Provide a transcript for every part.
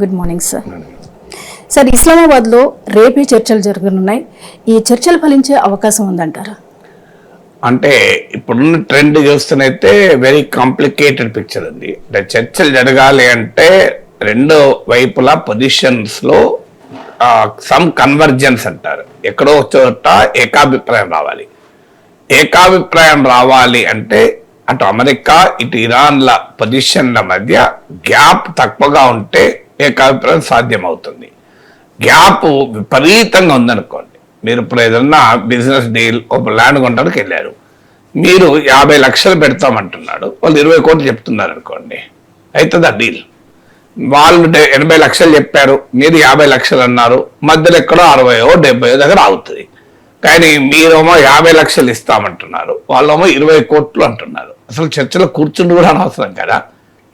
Good morning sir. Sir, ఇస్లామాబాద్లో రేపే చర్చలు జరగనున్నాయి. ఈ చర్చలు ఫలించే అవకాశం ఉందంటారా? అంటే ఇప్పుడున్న ట్రెండ్ చూస్తున్నైతే వెరీ కాంప్లికేటెడ్ పిక్చర్ ఉంది. అంటే చర్చలు జరగాలి అంటే రెండు వైపుల పొజిషన్స్లో సమ్ కన్వర్జెన్స్ అంటారు. ఎక్కడో చోట ఏకాభిప్రాయం రావాలి. ఏకాభిప్రాయం రావాలి అంటే అటు అమెరికా ఇటు ఇరాన్ల పొజిషన్ల మధ్య గ్యాప్ తక్కువగా ఉంటే ఏకాభిప్రాయం సాధ్యమవుతుంది. గ్యాప్ విపరీతంగా ఉందనుకోండి, మీరు ఇప్పుడు ఏదన్నా బిజినెస్ డీల్ ఒక ల్యాండ్ కొనడానికి వెళ్ళారు, మీరు 50 లక్షలు పెడతామంటున్నాడు, వాళ్ళు 20 కోట్లు చెప్తున్నారు అనుకోండి, అవుతుంది ఆ డీల్. వాళ్ళు 80 లక్షలు చెప్పారు, మీరు 50 లక్షలు అన్నారు, మధ్యలో ఎక్కడో 60 70 దగ్గర అవుతుంది. కానీ మీరేమో 50 లక్షలు ఇస్తామంటున్నారు, వాళ్ళేమో 20 కోట్లు అంటున్నారు. అసలు చర్చలో కూర్చుండి కూడా అనవసరం కదా.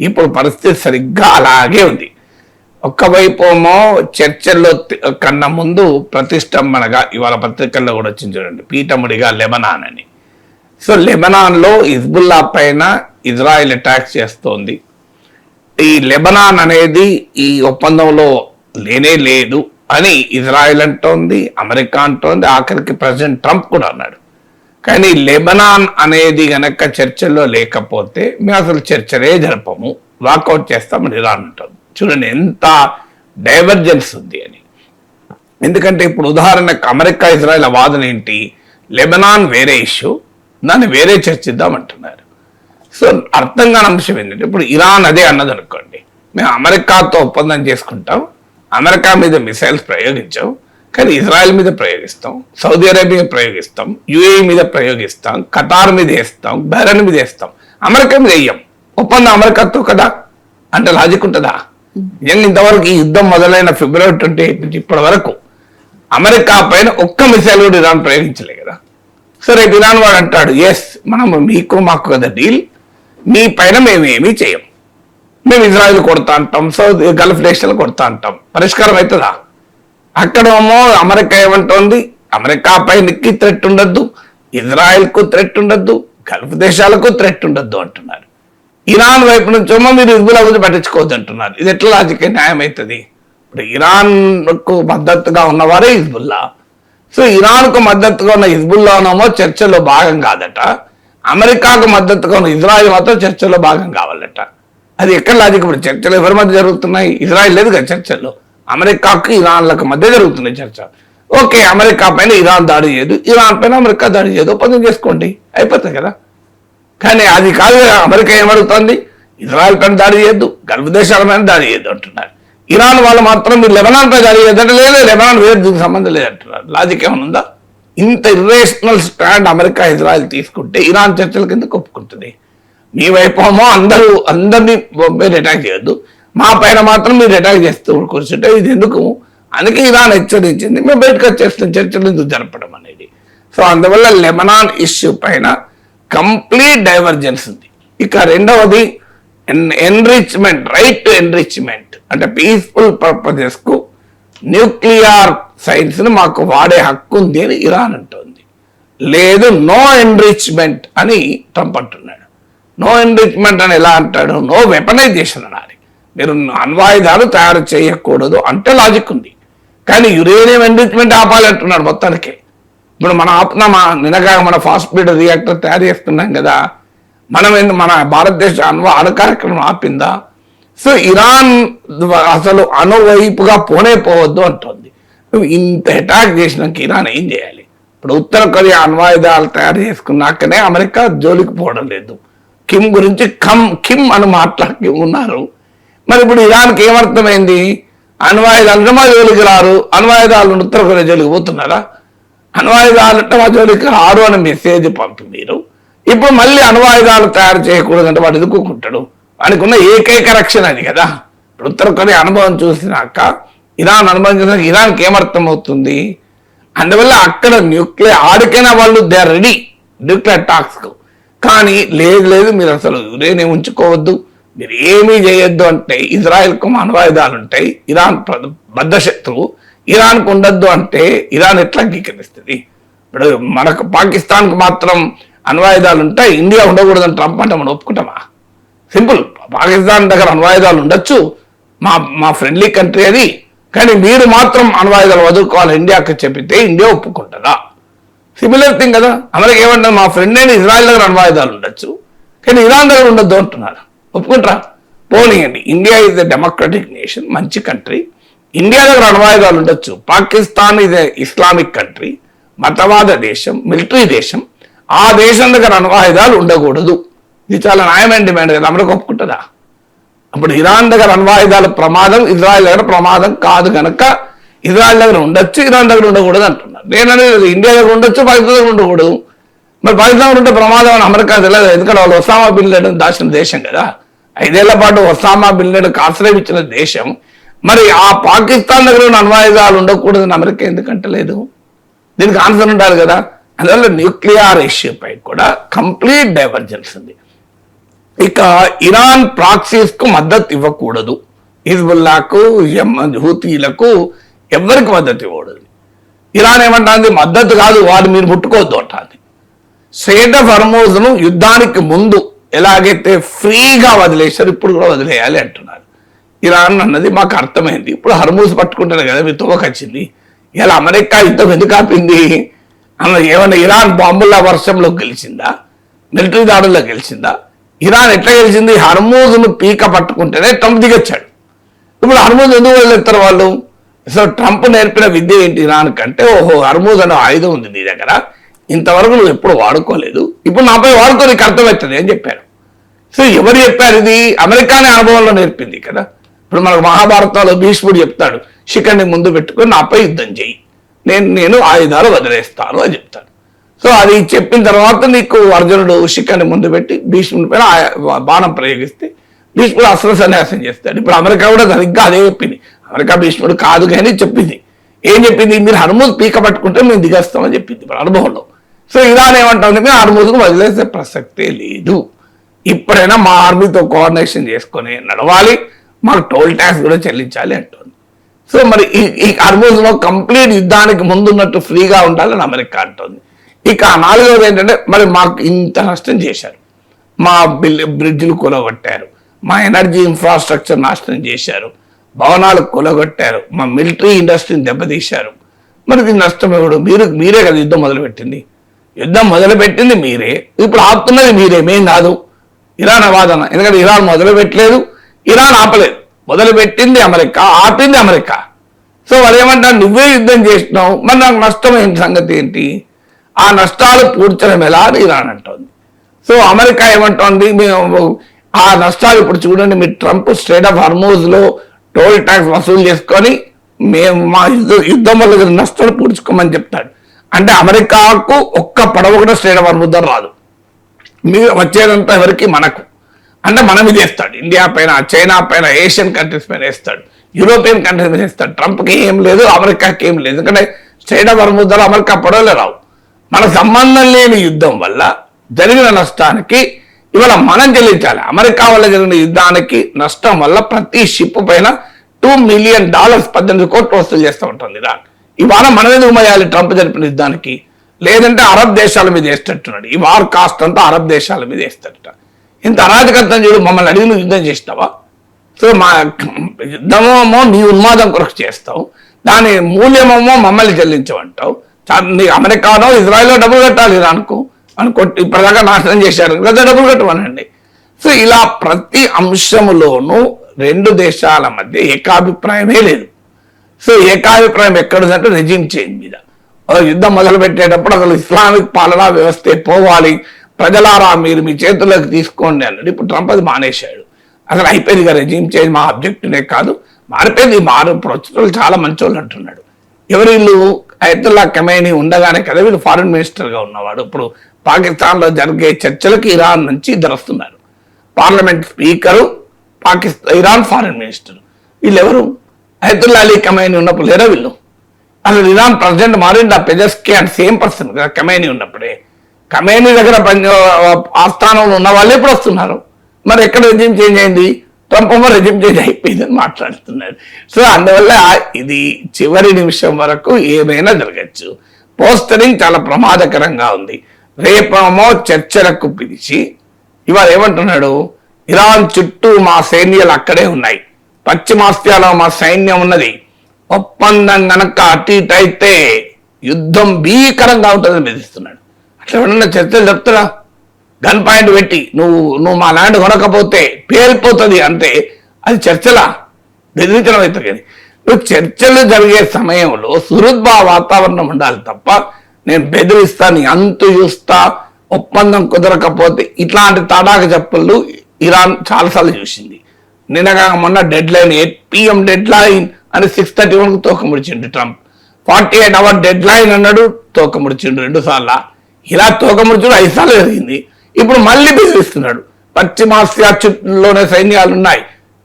ఇప్పుడు పరిస్థితి సరిగ్గా అలాగే ఉంది. ఒక్కవైపు ఏమో చర్చల్లో కన్నా ముందు ప్రతిష్టంభనగా ఇవాళ పత్రికల్లో కూడా వచ్చింది చూడండి, పీఠముడిగా లెబనాన్ అని. సో లెబనాన్లో హిజ్బుల్లా పైన ఇజ్రాయెల్ అటాక్ చేస్తోంది. ఈ లెబనాన్ అనేది ఈ ఒప్పందంలో లేనే లేదు అని ఇజ్రాయెల్ అంటోంది, అమెరికా అంటోంది, ఆఖరికి ప్రెసిడెంట్ ట్రంప్ కూడా అన్నాడు. కానీ లెబనాన్ అనేది గనక చర్చల్లో లేకపోతే మేము అసలు చర్చలే జరపము, వాకౌట్ చేస్తామని ఇరాన్ అంటుంది. చూడండి ఎంత డైవర్జెన్స్ ఉంది అని. ఎందుకంటే ఇప్పుడు ఉదాహరణకు అమెరికా ఇజ్రాయెల్ వాదన ఏంటి, లెబనాన్ వేరే ఇష్యూ, దాన్ని వేరే చర్చిద్దామంటున్నారు. సో అర్థం కాని అంశం ఏంటంటే ఇప్పుడు ఇరాన్ అదే అన్నది అనుకోండి, మేము అమెరికాతో ఒప్పందం చేసుకుంటాం, అమెరికా మీద మిసైల్స్ ప్రయోగించాం, కానీ ఇజ్రాయెల్ మీద ప్రయోగిస్తాం, సౌదీ అరేబియా ప్రయోగిస్తాం, యుఏఈ మీద ప్రయోగిస్తాం, ఖతార్ మీద వేస్తాం, బహ్రెయిన్ మీద వేస్తాం, అమెరికా మీద వేయం. ఒప్పందం అమెరికాతో కదా అంటే లాజిక్ ఉంటుందా? నిజంగా ఇంతవరకు ఈ యుద్ధం మొదలైన ఫిబ్రవరి 28 నుంచి ఇప్పటి వరకు అమెరికా పైన ఒక్క మిసైల్ కూడా ఇరాన్ ప్రయోగించలే కదా. సరే ఇరాన్ వాడు అంటాడు, ఎస్ మనం మీకు మాకు కదా డీల్, మీ పైన మేమేమీ చేయం, మేము ఇజ్రాయెల్ కొడతా అంటాం, సౌదీ గల్ఫ్ దేశాలు కొడతా అంటాం, పరిష్కారం అవుతుందా? అక్కడేమో అమెరికా ఏమంటోంది, అమెరికా పైనకి థ్రెట్ ఉండద్దు, ఇజ్రాయెల్కు థ్రెట్ ఉండద్దు, గల్ఫ్ దేశాలకు థ్రెట్ ఉండద్దు అంటున్నారు. ఇరాన్ వైపు నుంచేమో మీరు హిజ్బుల్లా గురించి పట్టించుకోవద్దు అంటున్నారు. ఇది ఎట్లా లాజిక్ న్యాయం అవుతుంది? ఇప్పుడు ఇరాన్కు మద్దతుగా ఉన్నవారే హిజ్బుల్లా. సో ఇరాన్కు మద్దతుగా ఉన్న హిజ్బుల్లానేమో చర్చలో భాగం కాదట, అమెరికాకు మద్దతుగా ఉన్న ఇజ్రాయెల్ మాత్రం చర్చలో భాగం కావాలట. అది ఎక్కడ లాజిక్? ఇప్పుడు చర్చలు ఎవరి మధ్య జరుగుతున్నాయి? ఇజ్రాయెల్ లేదు కదా చర్చల్లో, అమెరికాకు ఇరాన్లకు మధ్య జరుగుతున్నాయి చర్చ. ఓకే, అమెరికా పైన ఇరాన్ దాడి చేయదు, ఇరాన్ పైన అమెరికా దాడి చేయదు, ఒప్పందం చేసుకోండి, అయిపోతుంది కదా. కానీ అది కాదు, అమెరికా ఏమడుగుతుంది, ఇజ్రాయెల్ పైన దాడి చేయొద్దు, గల్ఫ్ దేశాల పైన దాడి చేయొద్దు అంటున్నారు. ఇరాన్ వాళ్ళు మాత్రం మీరు లెబనాన్ పై దాడి చేయొద్దంటే లేదు, లెబనాన్ వేరే దీనికి సంబంధం లేదంటున్నారు. లాజిక్ ఏమైనా ఉందా? ఇంత ఇర్రేషనల్ స్టాండ్ అమెరికా ఇజ్రాయెల్ తీసుకుంటే ఇరాన్ చర్చల కింద ఒప్పుకుంటుంది. మీ వైపేమో అందరినీ మీరు అటాక్ చేయొద్దు, మా పైన మాత్రం మీరు అటాక్ చేస్తూ కూర్చుంటే ఇది ఎందుకు? అందుకే ఇరాన్ హెచ్చరించింది, మేము బయటకు వచ్చేస్తాం చర్చలు ఎందుకు జరపడం అనేది. సో అందువల్ల లెబనాన్ ఇష్యూ పైన కంప్లీట్ డైవర్జెన్స్ ఉంది. ఇక రెండవది ఎన్రిచ్మెంట్, రైట్ టు ఎన్రిచ్మెంట్ అంటే పీస్ఫుల్ పర్పజెస్ కు న్యూక్లియర్ సైన్స్ ను మాకు వాడే హక్కు ఉంది అని ఇరాన్ అంటుంది. లేదు, నో ఎన్రిచ్మెంట్ అని ట్రంప్ అంటున్నాడు. నో ఎన్రిచ్మెంట్ అని ఎలా అంటాడు? నో వెపనైజేషన్ అనాలి, మీరు అణ్వాయుధాలు తయారు చేయకూడదు అంటే లాజిక్ ఉంది. కానీ యురేనియం ఎన్రిచ్మెంట్ ఆపాలి అంటున్నాడు మొత్తానికి. ఇప్పుడు మనం ఆపుతున్నామా? నిన్నగా మన ఫాస్ట్ ఫీడ్ రియాక్టర్ తయారు చేస్తున్నాం కదా, మన భారతదేశ అణు కార్యక్రమం ఆపిందా? సో ఇరాన్ అసలు అణు వైపుగా పోవద్దు అంటుంది. ఇంత అటాక్ చేసినాక ఇరాన్ ఏం చేయాలి? ఇప్పుడు ఉత్తర కొరియా అణ్వాయుధాలు తయారు చేసుకున్నాకనే అమెరికా జోలికి పోవడం లేదు. కిమ్ గురించి కిమ్ అని మాట్లాడి ఉన్నారు. మరి ఇప్పుడు ఇరాన్కి ఏమర్థమైంది? అణ్వాయుధాలు మా జోలికి రారు, అణ్వాయుధాలు ఉత్తర కొరియా జోలికి పోతున్నారా? అణ్వాయుధాలు మా జోలికి రారు అని మెసేజ్ పంపి మీరు ఇప్పుడు మళ్ళీ అణ్వాయుధాలు తయారు చేయకూడదంటే వాడు ఎదుర్కొంటాడు. వానికి ఉన్న ఏకైక రక్షణ అది కదా. ఇప్పుడు ఉత్తర కొరియా అనుభవం చూసినాక ఇరాన్ అనుభవం చూసినాక ఇరాన్కి ఏమర్థం అవుతుంది? అందువల్ల అక్కడ న్యూక్లియర్ ఆడికైనా వాళ్ళు దే ఆర్ రెడీ న్యూక్లియర్ టాక్స్కు. కానీ లేదు మీరు అసలు యురేనియం ఉంచుకోవద్దు, మీరు ఏమీ చేయొద్దు అంటే ఇజ్రాయెల్కు అణ్వాయుధాలు ఉంటాయి, ఇరాన్ బద్ధ శత్రువు, ఇరాన్కు ఉండద్దు అంటే ఇరాన్ ఎట్లా అంగీకరిస్తుంది? ఇప్పుడు మనకు పాకిస్తాన్కు మాత్రం అణ్వాయుధాలు ఉంటాయి, ఇండియా ఉండకూడదని ట్రంప్ అంటే మనం ఒప్పుకుంటామా? సింపుల్, పాకిస్తాన్ దగ్గర అణ్వాయుధాలు ఉండొచ్చు, మా మా ఫ్రెండ్లీ కంట్రీ అది, కానీ మీరు మాత్రం అణ్వాయుధాలు వదులుకోవాలి ఇండియాకి చెప్పితే ఇండియా ఒప్పుకుంటుందా? సిమిలర్ థింగ్ కదా. అమెరికా ఏమంటారు, మా ఫ్రెండ్ అయిన ఇజ్రాయెల్ దగ్గర అణ్వాయుధాలు ఉండొచ్చు కానీ ఇరాన్ దగ్గర ఉండొద్దు అంటున్నారు. ఒప్పుకుంటారా? పోనీయండి, India is a democratic nation, మంచి కంట్రీ, ఇండియా దగ్గర అణ్వాయుధాలు ఉండొచ్చు. Pakistan is a Islamic country, మతవాద దేశం, మిలిటరీ దేశం, ఆ దేశం దగ్గర అణ్వాయుధాలు ఉండకూడదు. ఇది చాలా న్యాయమైన డిమాండ్ కదా. అమెరికా ఒప్పుకుంటుందా? అప్పుడు ఇరాన్ దగ్గర అణ్వాయుధాల ప్రమాదం, ఇజ్రాయెల్ దగ్గర ప్రమాదం కాదు కనుక ఇజ్రాయెల్ దగ్గర ఉండొచ్చు, ఇరాన్ దగ్గర ఉండకూడదు అంటున్నారు. నేననేది ఇండియా దగ్గర ఉండొచ్చు, పాకిస్తాన్ దగ్గర ఉండకూడదు. మరి పాకిస్తాన్ ఉంటే ప్రమాదం అని అమెరికా తెలియదు, ఎందుకంటే వాళ్ళు ఒసామా బిన్ లాడెన్ దాచిన దేశం కదా. 5 ఏళ్ల పాటు ఒసామా బిన్ లాడెన్ ఆశ్రయం ఇచ్చిన దేశం. మరి ఆ పాకిస్తాన్ దగ్గర ఉన్న అణ్వాయుధాలు ఉండకూడదని అమెరికా ఎందుకంటే లేదు? దీనికి ఆన్సర్ ఉండాలి కదా. అందువల్ల న్యూక్లియర్ ఇష్యూ పై కూడా కంప్లీట్ డైవర్జెన్స్ ఉంది. ఇక ఇరాన్ ప్రాక్సీస్ కు మద్దతు ఇవ్వకూడదు, హిజ్బుల్లాకు, హూతీలకు ఎవరికి మద్దతు ఇవ్వకూడదు. ఇరాన్ ఏమంటుంది, మద్దతు కాదు, వారు మీరు ముట్టుకోవద్దు అంటుంది. స్ట్రెయిట్ ఆఫ్ హర్మూజ్ ను యుద్ధానికి ముందు ఎలాగైతే ఫ్రీగా వదిలేశారు, ఇప్పుడు కూడా వదిలేయాలి అంటున్నారు. ఇరాన్ అన్నది మాకు అర్థమైంది, ఇప్పుడు హర్మూజ్ పట్టుకుంటారు కదా మీ తోవకొచ్చింది. ఇలా అమెరికా యుద్ధం ఎందుకు ఆపింది? ఏమన్నా ఇరాన్ బాంబుల వర్షంలో గెలిచిందా? మిలిటరీ దాడుల్లో గెలిచిందా? ఇరాన్ ఎట్లా గెలిచింది? హర్మూజ్ను పీక పట్టుకుంటేనే ట్రంప్ దిగొచ్చాడు. ఇప్పుడు హర్మూజ్ ఎందుకు వదిలేస్తారు వాళ్ళు? సో ట్రంప్ నేర్పిన విద్య ఏంటి ఇరాన్ కంటే, ఓహో హర్మూజ్ అనే ఆయుధం ఉంది నీ దగ్గర, ఇంతవరకు నువ్వు ఎప్పుడు వాడుకోలేదు, ఇప్పుడు నాపై వాడుకో, నీకు అర్థమవుతుంది అని చెప్పారు. సో ఎవరు చెప్పారు ఇది? అమెరికానే అనుభవంలో నేర్పింది కదా. ఇప్పుడు మనకు మహాభారతంలో భీష్ముడు చెప్తాడు, శిఖండి ముందు పెట్టుకొని నాపై యుద్ధం చేయి, నేను ఆయుధాలు వదిలేస్తాను అని చెప్తాడు. సో అది చెప్పిన తర్వాత నీకు అర్జునుడు శిఖండి ముందు పెట్టి భీష్ముడి పైన బాణం ప్రయోగిస్తే భీష్ముడు అస్త్ర సన్యాసం చేస్తాడు. ఇప్పుడు అమెరికా కూడా సరిగ్గా అదే చెప్పింది. అమెరికా భీష్ముడు కాదు కానీ చెప్పింది. ఏం చెప్పింది? మీరు హర్మూజ్ పీక పట్టుకుంటే మేము దిగేస్తామని చెప్పింది ఇప్పుడు అనుభవంలో. సో ఇరాన్ ఏమంటుంది, మేము హర్మూజ్కు వదిలేసే ప్రసక్తే లేదు, ఇప్పుడైనా మా ఆర్మీతో కోఆర్డినేషన్ చేసుకొని నడవాలి, మాకు టోల్ ట్యాక్స్ కూడా చెల్లించాలి అంటుంది. సో మరి ఈ హర్మూజ్లో కంప్లీట్ యుద్ధానికి ముందున్నట్టు ఫ్రీగా ఉండాలని అమెరికా అంటుంది. ఇక 4వది ఏంటంటే, మరి మాకు ఇంత నష్టం చేశారు, మా బ్రిడ్జ్లు కూలగొట్టారు, మా ఎనర్జీ ఇన్ఫ్రాస్ట్రక్చర్ నాశనం చేశారు, భవనాలు కూలగొట్టారు, మా మిలిటరీ ఇండస్ట్రీని దెబ్బతీశారు, మరి దీని నష్టం ఎవడు? మీరే కదా యుద్ధం మొదలుపెట్టింది. యుద్ధం మొదలుపెట్టింది మీరే, ఇప్పుడు ఆపుతున్నది మీరే, మేం కాదు. ఇరాన్ వాదన, ఎందుకంటే ఇరాన్ మొదలుపెట్టలేదు, ఇరాన్ ఆపలేదు, మొదలుపెట్టింది అమెరికా, ఆపింది అమెరికా. సో వాళ్ళు ఏమంటారు, నువ్వే యుద్ధం చేసినావు, మరి నాకు నష్టం ఏంటి, సంగతి ఏంటి? ఆ నష్టాలు పూడ్చడం ఎలా అని ఇరాన్ అంటోంది. సో అమెరికా ఏమంటోంది, మేము ఆ నష్టాలు ఇప్పుడు చూడండి, మీరు ట్రంప్ స్ట్రెయిట్ ఆఫ్ హర్మూజ్లో టోల్ ట్యాక్స్ వసూలు చేసుకొని మేము మా యుద్ధం వల్ల నష్టాలు పూడ్చుకోమని చెప్తాడు. అంటే అమెరికాకు ఒక్క పడవ కూడా స్ట్రెయిట్ ఆఫ్ హర్మూజ్ రాదు, మీరు వచ్చేదంతా ఎవరికి? మనకు. అంటే మనం ఇది వేస్తాడు, ఇండియా పైన, చైనా పైన, ఏషియన్ కంట్రీస్ పైన వేస్తాడు, యూరోపియన్ కంట్రీస్ మీద వేస్తాడు. ట్రంప్కి ఏం లేదు, అమెరికాకి ఏం లేదు, ఎందుకంటే స్ట్రెయిట్ ఆఫ్ హర్మూజ్ అమెరికా పడవలే రావు. మనకు సంబంధం లేని యుద్ధం వల్ల జరిగిన నష్టానికి ఇవాళ మనం చెల్లించాలి. అమెరికా వల్ల జరిగిన యుద్ధానికి నష్టం వల్ల ప్రతి షిప్ పైన $2 మిలియన్ 18 కోట్లు వసూలు చేస్తూ ఉంటుంది ఇరాన్. ఇవాళ మనం ఎందుకు మయాలి ట్రంప్ జరిపిన యుద్ధానికి? లేదంటే అరబ్ దేశాల మీద వేస్తట్టున్నాడు, ఈ వార్ కాస్ట్ అంతా అరబ్ దేశాల మీద వేస్తట. ఇంత అరాజకత్వం చూడు, మమ్మల్ని అడిగి నువ్వు యుద్ధం చేస్తావా? సో మా యుద్ధమేమో నీ ఉన్మాదం కొరకు చేస్తావు, దాని మూల్యమేమో మమ్మల్ని చెల్లించమంటావు. అమెరికానో ఇజ్రాయెల్లో డబ్బులు కట్టాలి ఇరాన్కు అనుకోట్టి ఇప్పటిదాకా నాశనం చేశారు కదా, డబ్బులు కట్టమనండి. సో ఇలా ప్రతి అంశములోనూ 2 దేశాల మధ్య ఏకాభిప్రాయమే లేదు. సో ఏకాభిప్రాయం ఎక్కడుందంటే రెజిమ్ చేంజ్ మీద. యుద్ధం మొదలు పెట్టేటప్పుడు అసలు ఇస్లామిక్ పాలనా వ్యవస్థే పోవాలి, ప్రజలారా మీరు మీ చేతుల్లోకి తీసుకోండి అన్నాడు. ఇప్పుడు ట్రంప్ అది మానేశాడు, అసలు అయిపోయింది కదా రెజిమ్ చేంజ్, మా ఆబ్జెక్టివ్నే కాదు మారిపోయింది, ప్రస్తుతం చాలా మంచోళ్ళు అంటున్నాడు. ఎవరు వీళ్ళు? అయతుల్లా ఖమేనీ ఉండగానే కదా వీళ్ళు ఫారిన్ మినిస్టర్గా ఉన్నవాడు. ఇప్పుడు పాకిస్తాన్లో జరిగే చర్చలకు ఇరాన్ నుంచి ఇద్దరు వస్తున్నారు, parliament speaker, Iran foreign minister. వీళ్ళెవరు? అయతుల్లా అలీ ఖమేనీ ఉన్నప్పుడు లేరా వీళ్ళు? అసలు ఇరాన్ ప్రెసిడెంట్ మారింది, ఆ పెజెస్కి అండ్ సేమ్ పర్సన్ కదా ఖమేనీ ఉన్నప్పుడే. ఖమేనీ దగ్గర ఆస్థానంలో ఉన్న వాళ్ళే ఇప్పుడు వస్తున్నారు. మరి ఎక్కడ రెజిమ్ చేంజ్ అయింది? ట్రంప్ రెజిమ్ చేంజ్ అయిపోయిందని మాట్లాడుతున్నారు. సో అందువల్ల ఇది చివరి నిమిషం వరకు ఏమైనా జరగచ్చు. పోస్టరింగ్ చాలా ప్రమాదకరంగా ఉంది. రేపేమో చర్చలకు పిలిచి ఇవాళ ఏమంటున్నాడు, ఇరాన్ చుట్టూ మా సైన్యాలు అక్కడే ఉన్నాయి, పశ్చిమాసియాలో మా సైన్యం ఉన్నది, ఒప్పందం గనక అటు ఇటు అయితే యుద్ధం భీకరంగా ఉంటుందని బెదిరిస్తున్నాడు. అట్లా ఎవరన్నా చర్చలు చెప్తారా? గన్ పాయింట్ పెట్టి నువ్వు మా ల్యాండ్ కొనకపోతే పేలిపోతుంది అంటే అది చర్చలా? బెదిరించడం అయితే కానీ నువ్వు చర్చలు జరిగే సమయంలో సుహృద్భావ వాతావరణం ఉండాలి తప్ప నేను బెదిరిస్తా, నీ అంతు చూస్తా, ఒప్పందం కుదరకపోతే ఇట్లాంటి తడాక చెప్పులు ఇరాన్ చాలాసార్లు చూసింది. నిన్నగా మొన్న dead line 8 PM dead line అని 6:31 తోక ముడిచిండు ట్రంప్. 48 hour డెడ్ లైన్ అన్నాడు, తోక ముడిచిండు 2 సార్లు. ఇలా తోక ముడిచుడు 5 సార్లు జరిగింది. ఇప్పుడు మళ్ళీ బెదిరిస్తున్నాడు. పశ్చిమాసియా చుట్టూలోనే సైన్యాలు ఉన్నాయి,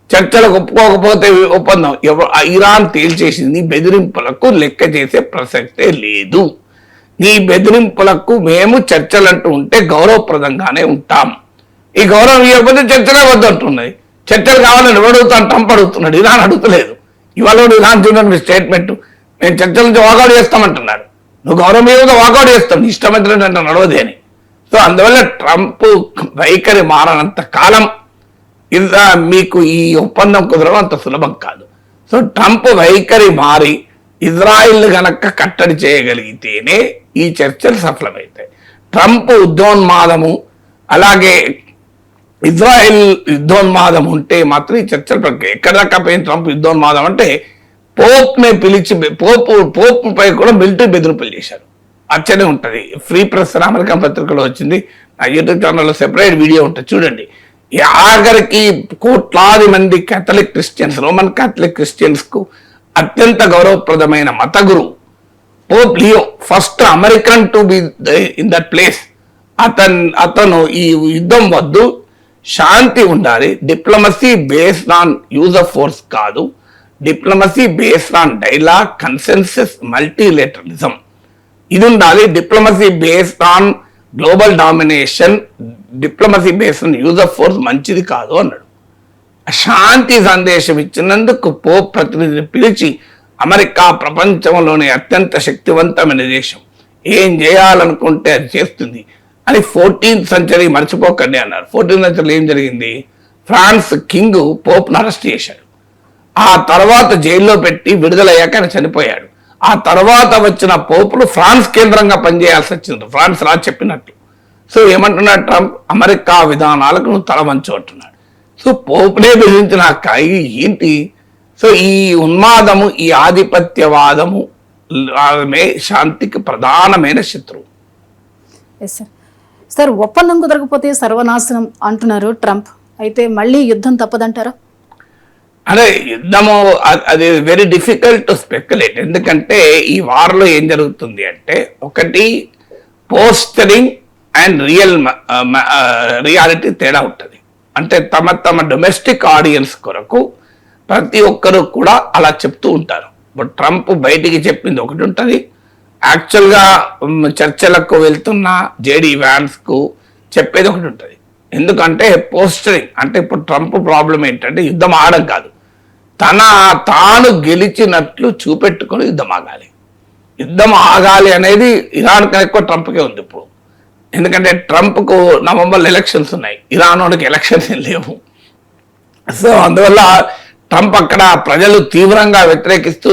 చర్చలకు ఒప్పుకోకపోతే ఒప్పందం. ఇరాన్ తేల్చేసింది బెదిరింపులకు లెక్క చేసే ప్రసక్తే లేదు. నీ బెదిరింపులకు మేము చర్చలంటూ ఉంటే గౌరవప్రదంగానే ఉంటాం. ఈ గౌరవం ఇవ్వకపోతే చర్చలే వద్దంటున్నాయి. చర్చలు కావాలని అడుగుతాను, ట్రంప్ అడుగుతున్నాడు, ఇరాన్ అడుగుతలేదు. ఇవాళ ఇరాన్ చూడండి స్టేట్మెంట్, మేము చర్చల నుంచి వాకౌట్ చేస్తామంటున్నాడు. నువ్వు గౌరవం ఇవ్వగా వాకౌట్ చేస్తాం, నీ ఇష్టమైనటువంటి నడవదే అని. సో అందువల్ల ట్రంప్ వైఖరి మారనంత కాలం మీకు ఈ ఒప్పందం కుదరడం అంత సులభం కాదు. సో ట్రంప్ వైఖరి మారి ఇజ్రాయిల్ గనక కట్టడి చేయగలిగితేనే ఈ చర్చలు సఫలమవుతాయి. ట్రంప్ యుద్ధోన్మాదము అలాగే ఇజ్రాయిల్ యుద్ధోన్మాదం ఉంటే మాత్రం ఈ చర్చల ప్రక్రియ ఎక్కడ దాకా పోయిన ట్రంప్ యుద్ధోన్మాదం అంటే పోప్ని పిలిచి పోప్ పై కూడా మిలిటరీ బెదిరింపులు చేశారు. ఆశ్చర్యం ఉంటుంది. ఫ్రీ ప్రెస్ అమెరికన్ పత్రికలో వచ్చింది, నా యూట్యూబ్ ఛానల్లో సెపరేట్ వీడియో ఉంటుంది చూడండి. ఆఖరికి కోట్లాది మంది Catholic Christians, Roman Catholic Christians కు అత్యంత గౌరవప్రదమైన మత గురువు Pope Leo, first American to be in that place. అతను ఈ యుద్ధం వద్దు, శాంతి ఉండాలి, diplomacy based on use of force కాదు, diplomacy based on dialogue, consensus, multilateralism ఇది ఉండాలి. Diplomacy based on global domination, diplomacy based on use of force మంచిది కాదు అన్నాడు. శాంతి సందేశం ఇచ్చినందుకు పోప్ ప్రతినిధిని పిలిచి అమెరికా ప్రపంచంలోనే అత్యంత శక్తివంతమైన దేశం, ఏం చేయాలనుకుంటే అది చేస్తుంది అని 14th century మర్చిపోకండి అన్నారు. 14th century ఏం జరిగింది? ఫ్రాన్స్ కింగ్ పోప్ను అరెస్ట్ చేశాడు. ఆ తర్వాత జైల్లో పెట్టి విడుదలయ్యాక ఆయన చనిపోయాడు. ఆ తర్వాత వచ్చిన పోపులు ఫ్రాన్స్ కేంద్రంగా పనిచేయాల్సి వచ్చింది, ఫ్రాన్స్ రాజు చెప్పినట్టు. సో ఏమంటున్నాడు ట్రంప్? అమెరికా విధానాలకు నువ్వు తల వంచు అంటున్నాడు. సో పోపునే బెదిరించినాక ఏంటి? సో ఈ ఉన్మాదము, ఈ ఆధిపత్యవాదము శాంతికి ప్రధానమైన శత్రువు. సార్ ఒప్పందం కుదరకపోతే సర్వనాశనం అంటున్నారు ట్రంప్, అయితే మళ్ళీ యుద్ధం తప్పదంటారా? అదే యుద్ధము అది వెరీ డిఫికల్ట్ టు స్పెక్యులేట్. ఎందుకంటే ఈ వార్లో ఏం జరుగుతుంది అంటే ఒకటి పోస్టరింగ్ అండ్ రియాలిటీ తేడా ఉంటుంది. అంటే తమ డొమెస్టిక్ ఆడియన్స్ కొరకు ప్రతి ఒక్కరు కూడా అలా చెప్తూ ఉంటారు. ఇప్పుడు ట్రంప్ బయటికి చెప్పింది ఒకటి ఉంటుంది, యాక్చువల్గా చర్చలకు వెళ్తున్న జేడీ వ్యాన్స్కు చెప్పేది ఒకటి ఉంటుంది. ఎందుకంటే పోస్టరింగ్ అంటే ఇప్పుడు ట్రంప్ ప్రాబ్లం ఏంటంటే యుద్ధం ఆడడం కాదు, తాను గెలిచినట్లు చూపెట్టుకొని యుద్ధం ఆగాలి. యుద్ధం ఆగాలి అనేది ఇరాన్ కన్నా ఎక్కువ ట్రంప్కే ఉంది ఇప్పుడు. ఎందుకంటే ట్రంప్కు నవంబర్లో ఎలక్షన్స్ ఉన్నాయి, ఇరాన్ వాడికి ఎలక్షన్స్ ఏం లేవు. సో అందువల్ల ట్రంప్ అక్కడ ప్రజలు తీవ్రంగా వ్యతిరేకిస్తూ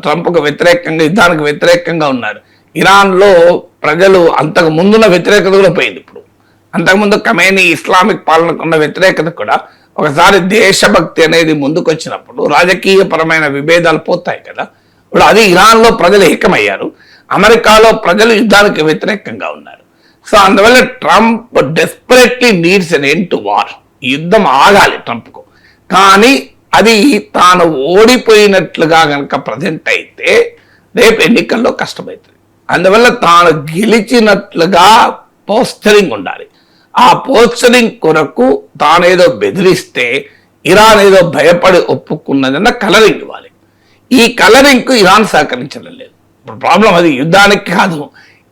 ట్రంప్కు వ్యతిరేకంగా, యుద్ధానికి వ్యతిరేకంగా ఉన్నారు. ఇరాన్లో ప్రజలు అంతకు ముందున్న వ్యతిరేకత కూడా పోయింది. ఇప్పుడు అంతకుముందు ఖమేనీ ఇస్లామిక్ పాలనకున్న వ్యతిరేకత కూడా ఒకసారి దేశభక్తి అనేది ముందుకు వచ్చినప్పుడు రాజకీయపరమైన విభేదాలు పోతాయి కదా. ఇప్పుడు అది ఇరాన్లో ప్రజలు ఏకమయ్యారు, అమెరికాలో ప్రజలు యుద్ధానికి వ్యతిరేకంగా ఉన్నారు. సో అందువల్ల Trump desperately needs an end to war. యుద్ధం ఆగాలి ట్రంప్కు, కానీ అది తాను ఓడిపోయినట్లుగా కనుక ప్రజెంట్ అయితే రేపు ఎన్నికల్లో కష్టమవుతుంది. అందువల్ల తాను గెలిచినట్లుగా పోస్టరింగ్ ఉండాలి. ఆ పోస్టరింగ్ కొరకు తానేదో బెదిరిస్తే ఇరాన్ ఏదో భయపడి ఒప్పుకున్నదన్న కలరింగ్ ఇవ్వాలి. ఈ కలరింగ్కు ఇరాన్ సహకరించడం లేదు. ఇప్పుడు ప్రాబ్లం అది యుద్ధానికి కాదు,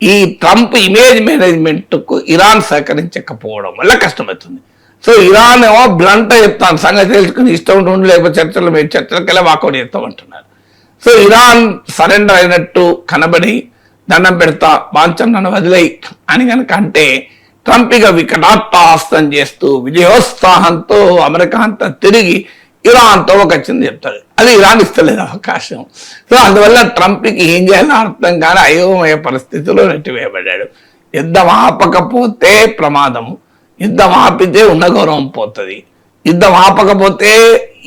ఈ ట్రంప్ ఇమేజ్ మేనేజ్మెంట్కు ఇరాన్ సహకరించకపోవడం వల్ల కష్టమవుతుంది. సో ఇరాన్ ఏమో బ్లంట్గా చెప్తాను, సంగతి తెలుసుకుని ఇష్టం ఉండి లేకపోతే చర్చలకెళ్ళి వాకౌట్ చేస్తామంటున్నారు. సో ఇరాన్ సరెండర్ అయినట్టు కనబడి దండం పెడతా బాంచం నన్ను వదిలేయి అని కనుక అంటే ట్రంప్ ఇక వికటాట్టహాసం చేస్తూ విజయోత్సాహంతో అమెరికా అంతా తిరిగి ఇరాన్తో ఒక వచ్చింది చెప్తాడు, అది ఇరాన్ ఇస్తలేదు అవకాశం. సో అందువల్ల ట్రంప్కి ఏం చేయాలో అర్థం కానీ అయోమయ పరిస్థితిలో నెట్టివేయబడ్డాడు. యుద్ధం ఆపకపోతే ప్రమాదము, యుద్ధం ఆపితే ఉన్న గౌరవం పోతుంది, యుద్ధం ఆపకపోతే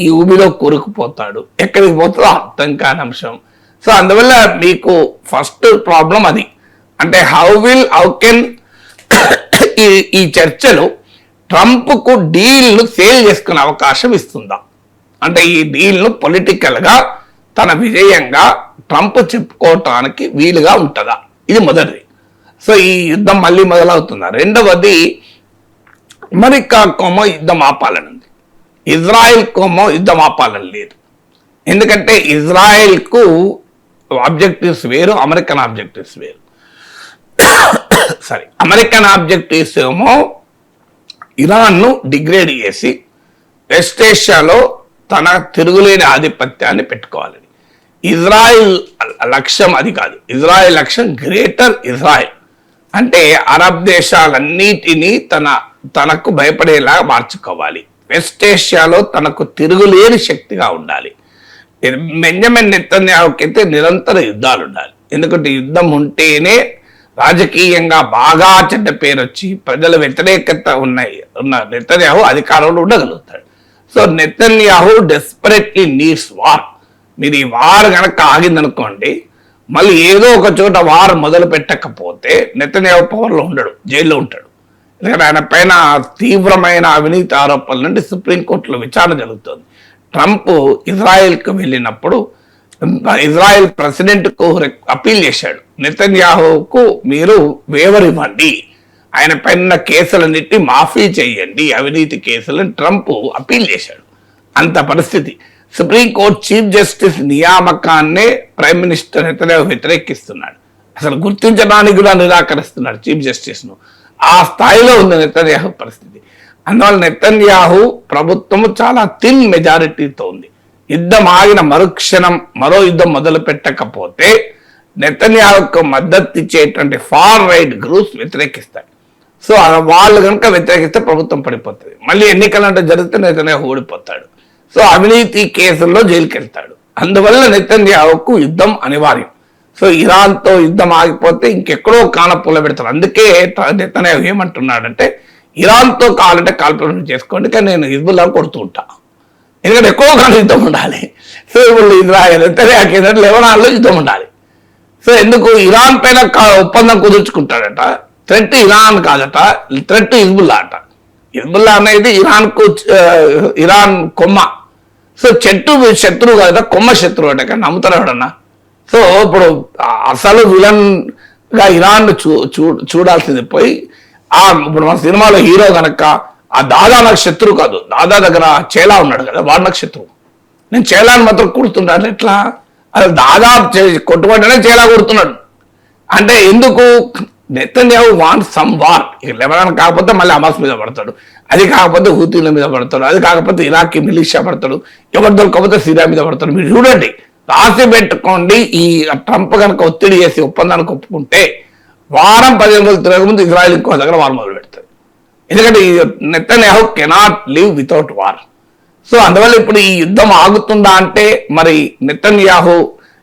ఈ ఊబిలో కూరుకుపోతాడు, ఎక్కడికి పోతుందో అర్థం కాని అంశం. సో అందువల్ల మీకు ఫస్ట్ ప్రాబ్లం అది. అంటే హౌ కెన్ ఈ చర్చలు ట్రంప్కు డీల్ను సేల్ చేసుకునే అవకాశం ఇస్తుందా, అంటే ఈ డీల్ను పొలిటికల్గా తన విజయంగా ట్రంప్ చెప్పుకోవటానికి వీలుగా ఉంటుందా, ఇది మొదటిది. సో ఈ యుద్ధం మళ్ళీ మొదలవుతుందా. రెండవది, అమెరికా కోమో యుద్ధం ఆపాలని ఉంది, ఇజ్రాయెల్ కోమో యుద్ధం ఆపాలని లేదు. ఎందుకంటే ఇజ్రాయెల్కు ఆబ్జెక్టివ్స్ వేరు, అమెరికన్ ఆబ్జెక్టివ్స్ వేరు. అమెరికన్ ఆబ్జెక్టివ్స్ ఏమో ఇరాన్ను డిగ్రేడ్ చేసి వెస్ట్ ఏషియాలో తన తిరుగులేని ఆధిపత్యాన్ని పెట్టుకోవాలని. ఇజ్రాయెల్ లక్ష్యం అది కాదు. ఇజ్రాయెల్ లక్ష్యం గ్రేటర్ ఇజ్రాయెల్, అంటే అరబ్ దేశాలన్నిటినీ తనకు భయపడేలా మార్చుకోవాలి, వెస్ట్ ఏషియాలో తనకు తిరుగులేని శక్తిగా ఉండాలి. బెంజమిన్ నెతన్యాహుకైతే నిరంతర యుద్ధాలు ఉండాలి. ఎందుకంటే యుద్ధం ఉంటేనే రాజకీయంగా బాగా చెడ్డ పేరు వచ్చి ప్రజల వ్యతిరేకత ఉన్న నెతన్యాహు అధికారంలో ఉండగలుగుతాడు. So Netanyahu desperately needs war. మీరు ఈ వార్ కనుక ఆగిందనుకోండి, మళ్ళీ ఏదో ఒక చోట వార్ మొదలు పెట్టకపోతే నెతన్యాహు పవర్లో ఉండడు, జైల్లో ఉంటాడు. ఎందుకంటే ఆయన పైన తీవ్రమైన అవినీతి ఆరోపణల నుండి సుప్రీంకోర్టులో విచారణ జరుగుతుంది. ట్రంప్ ఇజ్రాయెల్కు వెళ్ళినప్పుడు ఇజ్రాయెల్ ప్రెసిడెంట్కు అప్పీల్ చేశాడు, నెతన్యాహుకు మీరు వేవర్ ఇవ్వండి, ఆయన పైన కేసులన్నిటి మాఫీ చేయండి, అవినీతి కేసులను ట్రంప్ అప్పీల్ చేశాడు. అంత పరిస్థితి. సుప్రీంకోర్టు చీఫ్ జస్టిస్ నియామకాన్నే ప్రైమ్ మినిస్టర్ నెతన్యాహు వ్యతిరేకిస్తున్నాడు, అసలు గుర్తించడానికి కూడా నిరాకరిస్తున్నాడు చీఫ్ జస్టిస్ను. ఆ స్థాయిలో ఉంది నెతన్యాహు పరిస్థితి. అందువల్ల నెతన్యాహు ప్రభుత్వము చాలా థిన్ మెజారిటీతో ఉంది. యుద్ధం ఆగిన మరుక్షణం మరో యుద్ధం మొదలు పెట్టకపోతే నెతన్యాహుకు మద్దతు ఇచ్చేటువంటి ఫార్ రైట్ గ్రూప్స్ వ్యతిరేకిస్తాయి. సో వాళ్ళు కనుక వ్యతిరేకిస్తే ప్రభుత్వం పడిపోతుంది, మళ్ళీ ఎన్నికలంటే జరిగితే నెతన్యాహు ఓడిపోతాడు. సో అవినీతి కేసుల్లో జైలుకి వెళ్తాడు. అందువల్ల నెతన్యాహుకు యుద్ధం అనివార్యం. సో ఇరాన్తో యుద్ధం ఆగిపోతే ఇంకెక్కడో కానపూల పెడతారు. అందుకే నెతన్యాహు ఏమంటున్నాడంటే, ఇరాన్తో కావాలంటే కాల్పులు చేసుకోండి, కానీ నేను హిజ్బుల్లా కొడుతూ ఉంటా, ఎందుకంటే ఎక్కువ కాలం యుద్ధం ఉండాలి. సో ఇప్పుడు ఇజ్రాయెల్ నెతన్యాహు లెబనాన్లో యుద్ధం ఉండాలి. సో ఎందుకు ఇరాన్ పైన ఒప్పందం కుదుర్చుకుంటాడట, థ్రెట్ ఇరాన్ కాదట, థ్రెట్ హిజ్బుల్లా అట. హిజ్బుల్లా అనేది ఇరాన్ కొమ్మ. సో శత్రువు కాదట, కొమ్మ శత్రువు అట, కానీ నమ్ముతారు ఎవడన్నా. సో ఇప్పుడు అసలు విలన్ గా ఇరాన్ చూడాల్సింది పోయి ఇప్పుడు మన సినిమాలో హీరో కనుక ఆ దాదా నాకు శత్రువు కాదు, దాదా దగ్గర చేలా ఉన్నాడు కదా, వాడు నాకు శత్రువు, నేను చేలాని మాత్రం కుడుతున్నాను. ఎట్లా అది దాదా కొట్టుకుంటేనే చేలా కుడుతున్నాడు అంటే ఎందుకు? Netanyahu want some war. Lebanon కాకపోతే మళ్ళీ హమాస్ మీద పడతాడు, అది కాకపోతే హూతీల మీద పడతాడు, అది కాకపోతే ఇరాకీ మిలిషియా పడతాడు, ఎవరు దొరకపోతే సిరియా మీద పడతాడు. మీరు చూడండి, రాసి పెట్టుకోండి. ఈ ట్రంప్ కనుక ఒత్తిడి చేసి ఒప్పందానికి ఒప్పుకుంటే వారం 15 రోజులు తిరగముందు ఇజ్రాయెల్ ఇంకో దగ్గర వార్ మొదలు పెడతారు. ఎందుకంటే ఈ Netanyahu cannot live without war. So అందువల్ల ఇప్పుడు ఈ యుద్ధం ఆగుతుందా అంటే, మరి నెతన్యాహు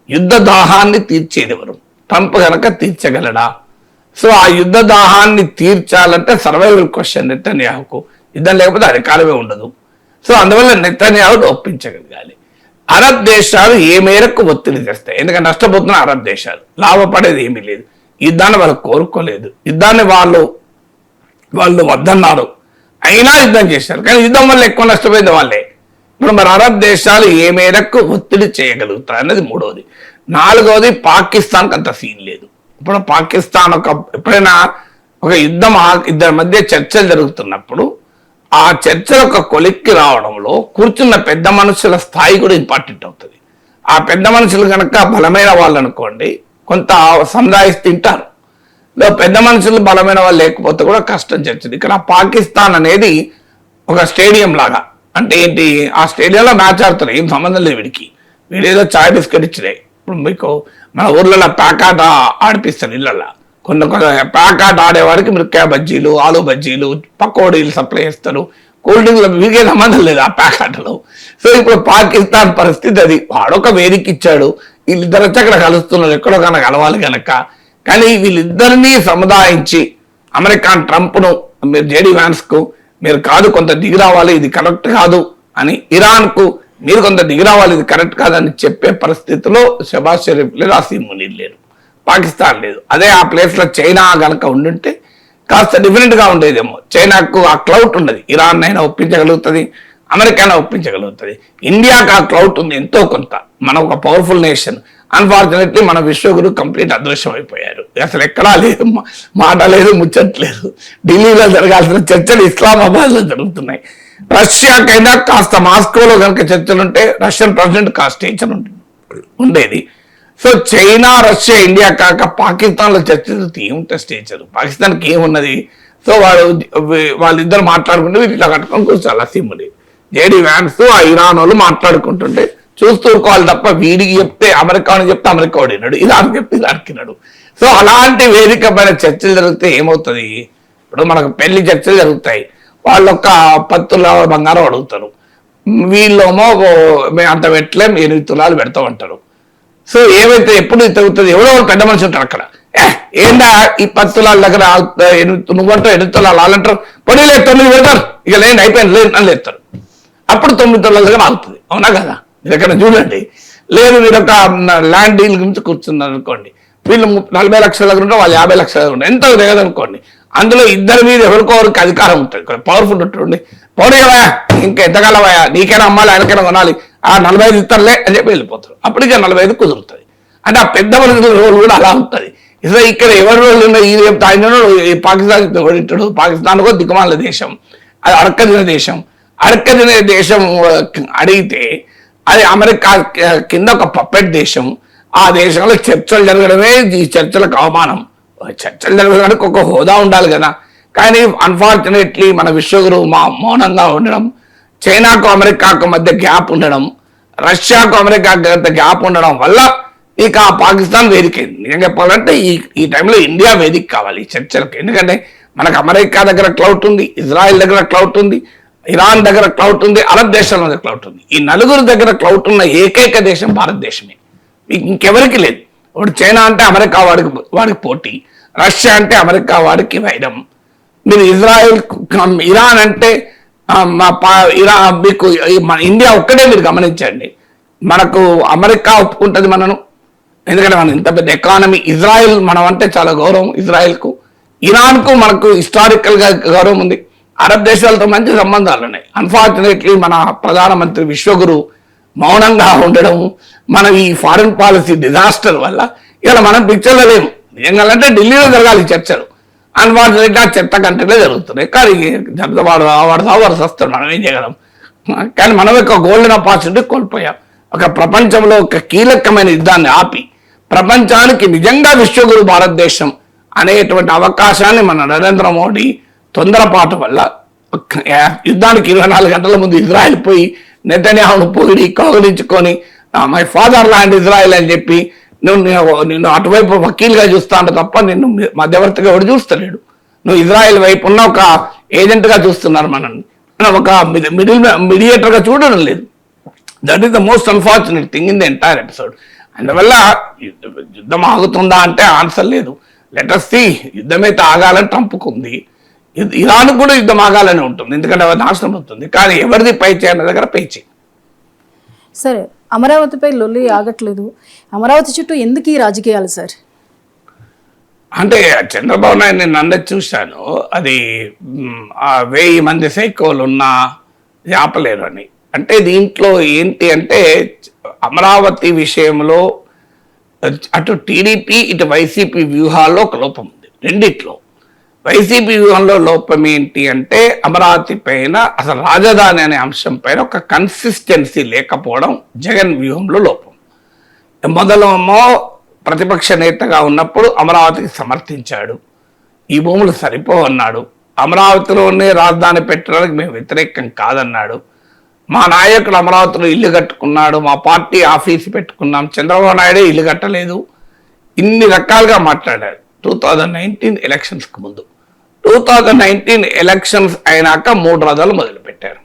యుద్ధ దాహాన్ని తీర్చేది ఎవరు? ట్రంప్ కనుక తీర్చగలడా? సో ఆ యుద్ధ దాహాన్ని తీర్చాలంటే సర్వైవల్ క్వశ్చన్ నెతన్యాహుకు. యుద్ధం లేకపోతే అధికారమే ఉండదు. సో అందువల్ల నెతన్యాహును ఒప్పించగలగాలి. అరబ్ దేశాలు ఏ మేరకు ఒత్తిడి చేస్తాయి? ఎందుకంటే నష్టపోతున్న అరబ్ దేశాలు, లాభపడేది ఏమీ లేదు. యుద్ధాన్ని వాళ్ళు కోరుకోలేదు, యుద్ధాన్ని వాళ్ళు వద్దన్నారు, అయినా యుద్ధం చేశారు. కానీ యుద్ధం వల్ల ఎక్కువ నష్టపోయింది వాళ్ళే. ఇప్పుడు మరి అరబ్ దేశాలు ఏ మేరకు ఒత్తిడి చేయగలుగుతాయి అన్నది మూడవది. నాలుగవది, పాకిస్తాన్కి అంత సీన్ లేదు. ఇప్పుడు పాకిస్తాన్ ఎప్పుడైనా ఒక యుద్ధం ఇద్దరి మధ్య చర్చలు జరుగుతున్నప్పుడు ఆ చర్చలు ఒక కొలిక్కి రావడంలో కూర్చున్న పెద్ద మనుషుల స్థాయి కూడా ఇంపార్టెంట్ అవుతుంది. ఆ పెద్ద మనుషులు కనుక బలమైన వాళ్ళు అనుకోండి, కొంత సముదాయిస్తూ తింటారు. పెద్ద మనుషులు బలమైన వాళ్ళు లేకపోతే కూడా కష్టం చర్చలు. ఇక్కడ పాకిస్తాన్ అనేది ఒక స్టేడియం లాగా. అంటే ఏంటి, ఆ స్టేడియంలో మ్యాచ్ ఆడుతారు, ఏం సంబంధం లేదు వీడికి, వీడేదో చాయ్ బిస్కెట్ ఇచ్చినాయి. ఇప్పుడు మీకు మన ఊర్లలో ప్యాకాట ఆడిపిస్తారు ఇళ్ళల్లో, కొన్ని ప్యాకాట ఆడేవాడికి మిరపకాయ బజ్జీలు, ఆలు బజ్జీలు, పకోడీలు సప్లై చేస్తారు. కూల్ డ్రింక్ల వీకే సంబంధం లేదు ఆ ప్యాకెట్లో. సో ఇప్పుడు పాకిస్తాన్ పరిస్థితి అది. వాడొక వేదిక ఇచ్చాడు, వీళ్ళిద్దరు వచ్చి అక్కడ కలుస్తున్నారు, ఎక్కడో కన్నా కలవాలి కనుక. కానీ వీళ్ళిద్దరినీ సముదాయించి అమెరికా ట్రంప్ను, మీరు జేడీ వ్యాన్స్కు మీరు కాదు కొంత దిగి రావాలి, ఇది కరెక్ట్ కాదు అని, ఇరాన్కు మీరు కొంత దిగి రావాలి, ఇది కరెక్ట్ కాదని చెప్పే పరిస్థితిలో షబాజ్ షరీఫ్ లేదు, అసీం మునీర్ లేరు, పాకిస్తాన్ లేదు. అదే ఆ ప్లేస్లో చైనా కనుక ఉండుంటే కాస్త డిఫరెంట్గా ఉండేదేమో. చైనాకు ఆ క్లౌట్ ఉన్నది, ఇరాన్ అయినా ఒప్పించగలుగుతుంది, అమెరికా ఒప్పించగలుగుతుంది. ఇండియాకు ఆ క్లౌట్ ఉంది ఎంతో కొంత, మన ఒక పవర్ఫుల్ నేషన్. అన్ఫార్చునేట్లీ మన విశ్వగురు కంప్లీట్ అదృశ్యం అయిపోయారు. అసలు ఎక్కడా లేదు, మాట లేదు, ముచ్చట్లేదు. ఢిల్లీలో జరగాల్సిన చర్చలు ఇస్లామాబాద్లో జరుగుతున్నాయి. రష్యాకైనా కాస్త మాస్కోలో కనుక చర్చలు ఉంటే రష్యన్ ప్రెసిడెంట్ కాస్త స్టేచర్ ఉండేది. సో చైనా, రష్యా, ఇండియా కాక పాకిస్తాన్లో చర్చ ఏముంటే స్టేచర్, పాకిస్తాన్కి ఏమున్నది? సో వాళ్ళిద్దరు మాట్లాడుకుంటే వీటిలో కట్టుకొని కూర్చోాలి. అసీముని జేడీ వ్యాన్స్ ఆ ఇరాన్ వాళ్ళు మాట్లాడుకుంటుంటే చూస్తూ ఊరుకోవాలి తప్ప, వీడికి చెప్తే అమెరికా అని చెప్తే అమెరికా వాడినాడు, ఇరాన్ చెప్తే ఇరాన్కినాడు. సో అలాంటి వేదిక పైన చర్చలు జరిగితే ఏమవుతుంది? ఇప్పుడు మనకు పెళ్లి చర్చలు జరుగుతాయి, వాళ్ళు ఒక 10 తులాల బంగారం అడుగుతారు, వీళ్ళేమో మేము అంత పెట్టలేం 8 తులాలు పెడతామంటారు. సో ఏమైతే ఎప్పుడు తగ్గుతుంది? ఎవరో పెద్ద మనిషి ఉంటారు అక్కడ, ఏందా ఈ 10 తులాల దగ్గర నువ్వంటావు 8 తులాలు వాళ్ళంటారు, పొడి లేదు 9 పెడతారు, ఇక లేదు అయిపోయింది లేదు అని లేస్తారు. అప్పుడు 9 తులాల దగ్గర ఆగుతుంది. అవునా కదా? మీరు ఎక్కడ చూడండి. లేదు మీరు ఒక ల్యాండ్ డీల్ గురించి కూర్చున్నారు అనుకోండి, వీళ్ళు 40 లక్షల దగ్గర ఉంటే వాళ్ళు 50 లక్షల దగ్గర ఉంటారు, ఎంత తెలియదనుకోండి. అందులో ఇద్దరి మీద ఎవరికొవరికి అధికారం ఉంటుంది, పవర్ఫుల్ ఉంటుంది. పౌడవా ఇంకా ఎంతకాలమయా, నీకైనా అమ్మాలి ఆయనకైనా కొనాలి, ఆ 45 ఇస్తారులే అని చెప్పి వెళ్ళిపోతారు. అప్పటికే 45 కుదురుతుంది. అంటే ఆ పెద్ద మనుషుల రోల్ కూడా అలా ఉంటుంది. సో ఇక్కడ ఎవరి రోజులు ఉన్నాయి, ఈ రేపు ఆయన పాకిస్తాన్ ఓడింటాడు, పాకిస్తాన్ కూడా దిక్కుమాల దేశం, అది అడక్కదిన దేశం. అడక్కదిన దేశం అడిగితే అది అమెరికా కింద ఒక పప్పెట్ దేశం. ఆ దేశంలో చర్చలు జరగడమే ఈ చర్చలకు అవమానం. చర్చలు జరగడానికి ఒక హోదా ఉండాలి కదా. కానీ అన్ఫార్చునేట్లీ మన విశ్వగురు మౌనంగా ఉండడం, చైనాకు అమెరికాకు మధ్య గ్యాప్ ఉండడం, రష్యాకు అమెరికాకు మధ్య గ్యాప్ ఉండడం వల్ల ఇక పాకిస్తాన్ వేదికైంది. నిజంగా చెప్పాలంటే ఈ టైంలో ఇండియా వేదిక కావాలి ఈ చర్చలకు. ఎందుకంటే మనకు అమెరికా దగ్గర క్లౌట్ ఉంది, ఇజ్రాయెల్ దగ్గర క్లౌట్ ఉంది, ఇరాన్ దగ్గర క్లౌట్ ఉంది, అరబ్ దేశాల దగ్గర క్లౌట్ ఉంది. ఈ నలుగురు దగ్గర క్లౌట్ ఉన్న ఏకైక దేశం భారతదేశమే, మీకు ఇంకెవరికి లేదు. ఇప్పుడు చైనా అంటే అమెరికా వాడికి పోటీ, రష్యా అంటే అమెరికా వాడికి వైరం. మీరు ఇజ్రాయెల్, ఇరాన్ అంటే మీకు ఇండియా ఒక్కటే మీరు గమనించండి. మనకు అమెరికా ఒప్పుకుంటుంది మనను, ఎందుకంటే మనం ఇంత పెద్ద ఎకానమీ. ఇజ్రాయెల్ మనం అంటే చాలా గౌరవం ఇజ్రాయెల్కు. ఇరాన్కు మనకు హిస్టారికల్గా గౌరవం ఉంది. అరబ్ దేశాలతో మంచి సంబంధాలు ఉన్నాయి. అన్ఫార్చునేట్లీ మన ప్రధానమంత్రి విశ్వగురు మౌనంగా ఉండడం, మన ఈ ఫారిన్ పాలసీ డిజాస్టర్ వల్ల ఇలా మనం పిక్చర్లో లేము. నిజంగాలంటే ఢిల్లీలో జరగాలి చర్చలు, అన్ఫార్చునేట్గా చెత్త కంట్రీలో జరుగుతున్నాయి. కానీ వాడు వస్తాడు, మనం ఏం చేయగలం? కానీ మనం ఒక గోల్డెన్ ఆపర్చునిటీ కోల్పోయాం. ఒక ప్రపంచంలో ఒక కీలకమైన యుద్ధాన్ని ఆపి ప్రపంచానికి నిజంగా విశ్వగురు భారతదేశం అనేటువంటి అవకాశాన్ని మన నరేంద్ర మోడీ తొందరపాటు వల్ల, యుద్ధానికి 24 గంటల ముందు ఇజ్రాయెల్ పోయి నెతన్యాహును పొగిడి కౌగిలించుకొని మై ఫాదర్ ల్యాండ్ ఇజ్రాయెల్ అని చెప్పి నిన్ను అటువైపు వకీల్గా చూస్తాను తప్ప నిన్ను మధ్యవర్తిగా ఎవడు చూస్తలేడు. నువ్వు ఇజ్రాయెల్ వైపు ఉన్న ఒక ఏజెంట్గా చూస్తున్నారు మనల్ని, ఒక మీడియేటర్గా చూడడం లేదు. That is the most unfortunate thing in the entire episode. అందువల్ల యుద్ధం ఆగుతుందా అంటే ఆన్సర్ లేదు. Let's see. యుద్ధమైతే ఆగాలని ట్రంప్కు ఉంది, ఇరాన్ కూడా యుద్ధం ఆగాలని ఉంటుంది, ఎందుకంటే అది నాశనం అవుతుంది. కానీ ఎవరిది పై చేయని దగ్గర పై చేయి. సరే, అమరావతిపై లొల్లి ఆగట్లేదు, అమరావతి చుట్టూ ఎందుకు ఈ రాజకీయాలు సార్? అంటే చంద్రబాబు నాయుడు నేను అందరు చూశాను, అది 1000 మంది సైకోలు ఉన్నా ఆపలేరు అని. అంటే దీంట్లో ఏంటి అంటే అమరావతి విషయంలో అటు టీడీపీ ఇటు వైసీపీ వ్యూహాల్లో ఒక లోపం ఉంది. రెండిట్లో వైసీపీ వ్యూహంలో లోపం ఏంటి అంటే అమరావతి పైన అసలు రాజధాని అనే అంశం పైన ఒక కన్సిస్టెన్సీ లేకపోవడం జగన్ వ్యూహంలో లోపం. మొదలేమో ప్రతిపక్ష నేతగా ఉన్నప్పుడు అమరావతికి సమర్థించాడు, ఈ భూములు సరిపోవన్నాడు, అమరావతిలోనే రాజధాని పెట్టడానికి మేము వ్యతిరేకం కాదన్నాడు, మా నాయకుడు అమరావతిలో ఇల్లు కట్టుకున్నాడు, మా పార్టీ ఆఫీసు పెట్టుకున్నాం, చంద్రబాబు నాయుడే ఇల్లు కట్టలేదు, ఇన్ని రకాలుగా మాట్లాడాడు 2019 ఎలక్షన్స్కి ముందు. 2019 ఎలక్షన్స్ అయినాక 3 రథాలు మొదలుపెట్టారు.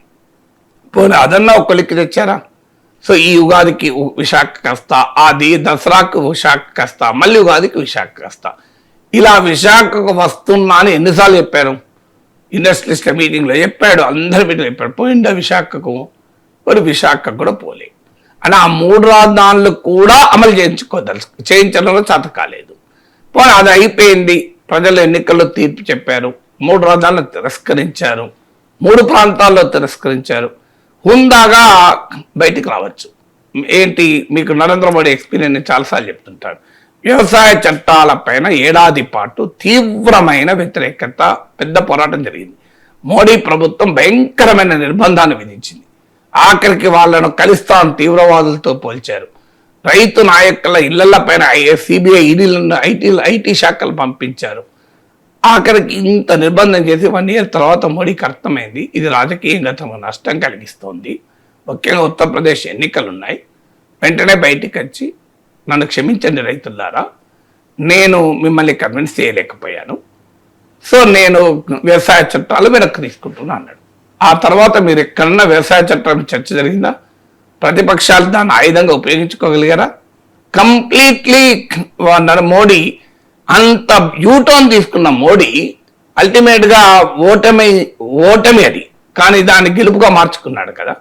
పోనీ అదన్నా ఒక కొలిక్కి తెచ్చారా? సో ఈ ఉగాదికి విశాఖ కస్తా, అది దసరాకు విశాఖ కస్తా, మళ్ళీ ఉగాదికి విశాఖ కస్తా, ఇలా విశాఖకు వస్తున్నా అని ఎన్నిసార్లు చెప్పారు? ఇండస్ట్రియలిస్ట్ మీటింగ్లో చెప్పాడు, అందరి మీటింగ్ చెప్పాడు. పోయిందా విశాఖకు? మరి విశాఖకు కూడా పోలే. అని ఆ 3 రాజధానులు కూడా అమలు చేయించడంలో చేత కాలేదు. పోనీ అది అయిపోయింది, ప్రజలు ఎన్నికల్లో తీర్పు చెప్పారు, 3 రాజధానులు తిరస్కరించారు, 3 ప్రాంతాల్లో తిరస్కరించారు. హుందాగా బయటికి రావచ్చు. ఏంటి, మీకు నరేంద్ర మోడీ ఎక్స్పీరియన్స్ నేను చాలాసార్లు చెప్తుంటాను. వ్యవసాయ చట్టాలపైన ఏడాది పాటు తీవ్రమైన వ్యతిరేకత, పెద్ద పోరాటం జరిగింది. మోడీ ప్రభుత్వం భయంకరమైన నిర్బంధాన్ని విధించింది. ఆఖరికి వాళ్ళను ఖలిస్తాన్ తీవ్రవాదులతో పోల్చారు. రైతు నాయకుల ఇళ్లపైన సిబిఐ ఈడీలను ఐటీ శాఖలు పంపించారు. ఆఖరికి ఇంత నిర్బంధం చేసి 1 year తర్వాత మోడీకి అర్థమైంది ఇది రాజకీయంగా తమ నష్టం కలిగిస్తోంది. ముఖ్యంగా ఉత్తరప్రదేశ్ ఎన్నికలు ఉన్నాయి. వెంటనే బయటికి వచ్చి నన్ను క్షమించండి రైతులారా, నేను మిమ్మల్ని కన్విన్స్ చేయలేకపోయాను, సో నేను వ్యవసాయ చట్టాలు వెనక్కి తీసుకుంటున్నా అన్నాడు. ఆ తర్వాత మీరు ఎక్కడన్నా వ్యవసాయ చట్టాల చర్చ జరిగిందా? ప్రతిపక్షాలు దాన్ని ఆయుధంగా ఉపయోగించుకోగలిగారా? కంప్లీట్లీ మోడీ అంత యూటర్న్ తీసుకున్న మోడీ అల్టిమేట్గా ఓటమి అది, కానీ దాన్ని గెలుపుగా మార్చుకున్నాడు కదా.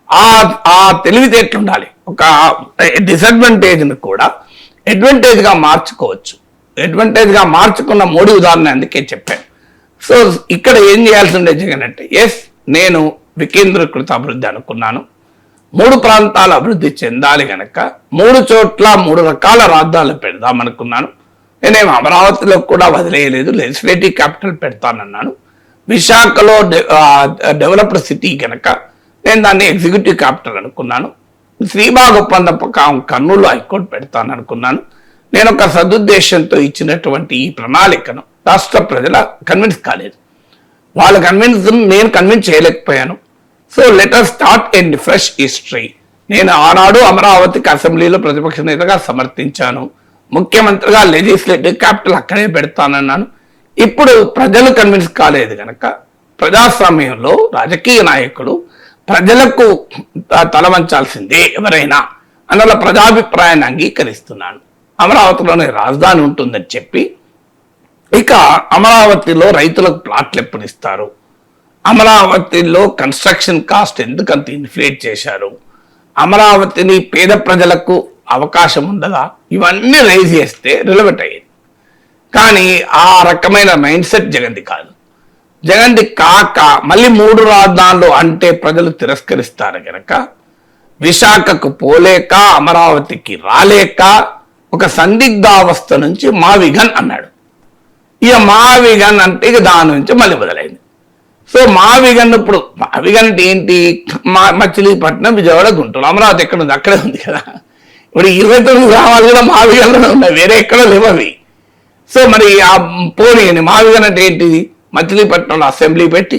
ఆ తెలివితేటలు ఉండాలి. ఒక డిసడ్వాంటేజ్ని కూడా అడ్వాంటేజ్గా మార్చుకోవచ్చు. అడ్వాంటేజ్గా మార్చుకున్న మోడీ ఉదాహరణ అందుకే చెప్పాను. సో ఇక్కడ ఏం చేయాల్సి ఉండే జగన్ అంటే, ఎస్ నేను వికేంద్రీకృత అభివృద్ధి అనుకున్నాను, 3 ప్రాంతాల అభివృద్ధి చెందాలి కనుక 3 చోట్ల 3 రకాల రాజధానులు పెడదామనుకున్నాను. నేనేం అమరావతిలో కూడా వదిలేయలేదు, లెజిస్లేటివ్ క్యాపిటల్ పెడతానన్నాను. విశాఖలో డెవలప్డ్ సిటీ కనుక నేను దాన్ని ఎగ్జిక్యూటివ్ క్యాపిటల్ అనుకున్నాను. శ్రీబాగ్ ఒప్పందం కర్నూలు హైకోర్టు పెడతాను అనుకున్నాను. నేను ఒక సదుద్దేశంతో ఇచ్చినటువంటి ఈ ప్రణాళికను రాష్ట్ర ప్రజల కన్విన్స్ కాలేదు. వాళ్ళు నేను కన్విన్స్ చేయలేకపోయాను. సో లెటర్ స్టార్ట్ ఎన్ ఫ్రెష్ హిస్టరీ. నేను ఆనాడు అమరావతికి అసెంబ్లీలో ప్రతిపక్ష నేతగా సమర్థించాను, ముఖ్యమంత్రిగా లెజిస్లేటివ్ క్యాపిటల్ అక్కడే పెడతానన్నాను. ఇప్పుడు ప్రజలు కన్విన్స్ కాలేదు కనుక ప్రజాస్వామ్యంలో రాజకీయ నాయకులు ప్రజలకు తలవంచాల్సిందే ఎవరైనా అందులో ప్రజాభిప్రాయాన్ని అంగీకరిస్తున్నాను. అమరావతిలోనే రాజధాని ఉంటుందని చెప్పి, ఇక అమరావతిలో రైతులకు ప్లాట్లు ఎప్పుడు ఇస్తారు, అమరావతిలో కన్స్ట్రక్షన్ కాస్ట్ ఎందుకంత ఇన్ఫ్లేట్ చేశారు, అమరావతిని పేద ప్రజలకు అవకాశం ఉండదా, ఇవన్నీ రైజ్ చేస్తే రిలవెంట్ అయ్యేది. కానీ ఆ రకమైన మైండ్ సెట్ జగన్ది కాదు. జగన్ది కాక మళ్ళీ 3 రాజధానులు అంటే ప్రజలు తిరస్కరిస్తారు కనుక విశాఖకు పోలేక అమరావతికి రాలేక ఒక సందిగ్ధావస్థ నుంచి మావిగన్ అన్నాడు. ఇక మావిగన్ అంటే ఇక దాని నుంచి మళ్ళీ మొదలైంది. సో మావిగన్ ఇప్పుడు మావిగన్ అంటే ఏంటి, మచిలీపట్నం, విజయవాడ, గుంటూరు, అమరావతి ఎక్కడ ఉంది అక్కడే ఉంది కదా. ఇప్పుడు 29 గ్రామాలు కూడా మావిగన్లోనే ఉన్నాయి, వేరే ఎక్కడ లేవు అవి. సో మరి ఆ పోనీ మావిగన్ అంటే ఏంటిది, మచిలీపట్నంలో అసెంబ్లీ పెట్టి,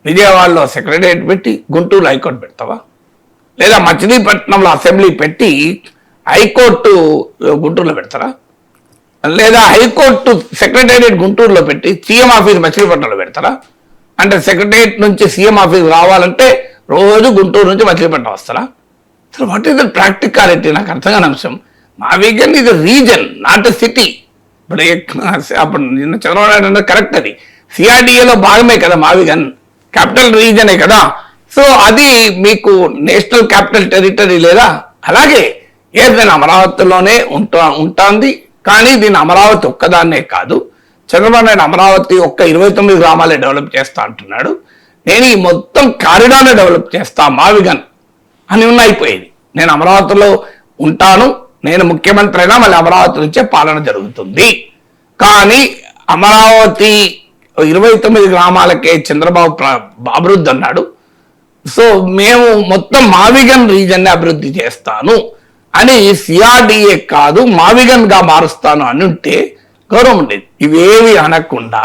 విజయవాడలో సెక్రటరియట్ పెట్టి, గుంటూరు హైకోర్టు పెడతావా? లేదా మచిలీపట్నంలో అసెంబ్లీ పెట్టి హైకోర్టు గుంటూరులో పెడతారా? లేదా హైకోర్టు సెక్రటేరియట్ గుంటూరులో పెట్టి సీఎం ఆఫీస్ మచిలీపట్నంలో పెడతారా? అంటే సెక్రటేరియట్ నుంచి సీఎం ఆఫీస్ రావాలంటే రోజు గుంటూరు నుంచి మచిలీపట్నం వస్తారా? అసలు వాట్ ఈస్ ద ప్రాక్టికాలిటీ? నాకు అర్థం కాని అంశం. మావిగన్ ఇది రీజన్, నాట్ ఎ సిటీ. అప్పుడు నిన్న చంద్రబాబు నాయుడు కరెక్ట్, అది సిఆర్డిఏలో భాగమే కదా మావిగన్, క్యాపిటల్ రీజనే కదా. సో అది మీకు నేషనల్ క్యాపిటల్ టెరిటరీ లేదా? అలాగే నేను అమరావతిలోనే ఉంటుంది, కానీ దీన్ని అమరావతి ఒక్కదాన్నే కాదు, చంద్రబాబు నాయుడు అమరావతి ఒక్క 29 గ్రామాలే డెవలప్ చేస్తా అంటున్నాడు, నేను ఈ మొత్తం కారిడార్ని డెవలప్ చేస్తా మావిగన్ అని అయిపోయేది. నేను అమరావతిలో ఉంటాను, నేను ముఖ్యమంత్రి అయినా మళ్ళీ అమరావతి నుంచే పాలన జరుగుతుంది. కానీ అమరావతి 29 గ్రామాలకే చంద్రబాబు అభివృద్ధి అన్నాడు. సో మేము మొత్తం మావిగన్ రీజన్ని అభివృద్ధి చేస్తాను అని సిఆర్డిఏ కాదు మావిగన్ గా మారుస్తాను అని ఉంటే గౌరవం ఉండేది. ఇవేవి అనకుండా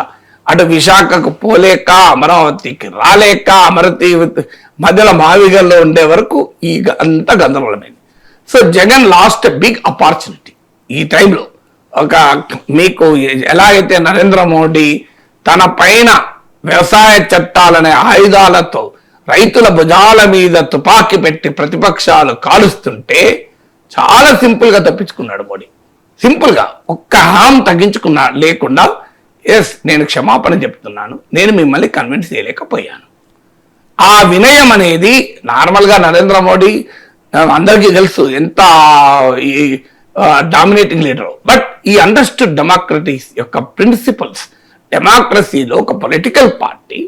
అటు విశాఖకు పోలేక అమరావతికి రాలేక అమరావతి మధ్యలో మావిగన్లో ఉండే వరకు ఈ అంత గందరగోళమైంది. So Jagan last big opportunity ఈ టైంలో. ఒక మీకు ఎలా అయితే నరేంద్ర మోడీ తన పైన వ్యవసాయ చట్టాలనే ఆయుధాలతో రైతుల భుజాల మీద తుపాకీ పెట్టి ప్రతిపక్షాలు కాలుస్తుంటే చాలా సింపుల్గా తప్పించుకున్నాడు మోడీ. సింపుల్గా ఒక్క హామ్ తగ్గించుకున్నా లేకుండా ఎస్ నేను క్షమాపణ చెప్తున్నాను, నేను మిమ్మల్ని కన్విన్స్ చేయలేకపోయాను. ఆ వినయం అనేది నార్మల్గా నరేంద్ర మోడీ అందరికీ తెలుసు ఎంత ఈ డామినేటింగ్ లీడర్. బట్ ఈ అండర్స్టూడ్ డెమోక్రటీస్ యొక్క ప్రిన్సిపల్స్. డెమోక్రసీలో ఒక పొలిటికల్ పార్టీ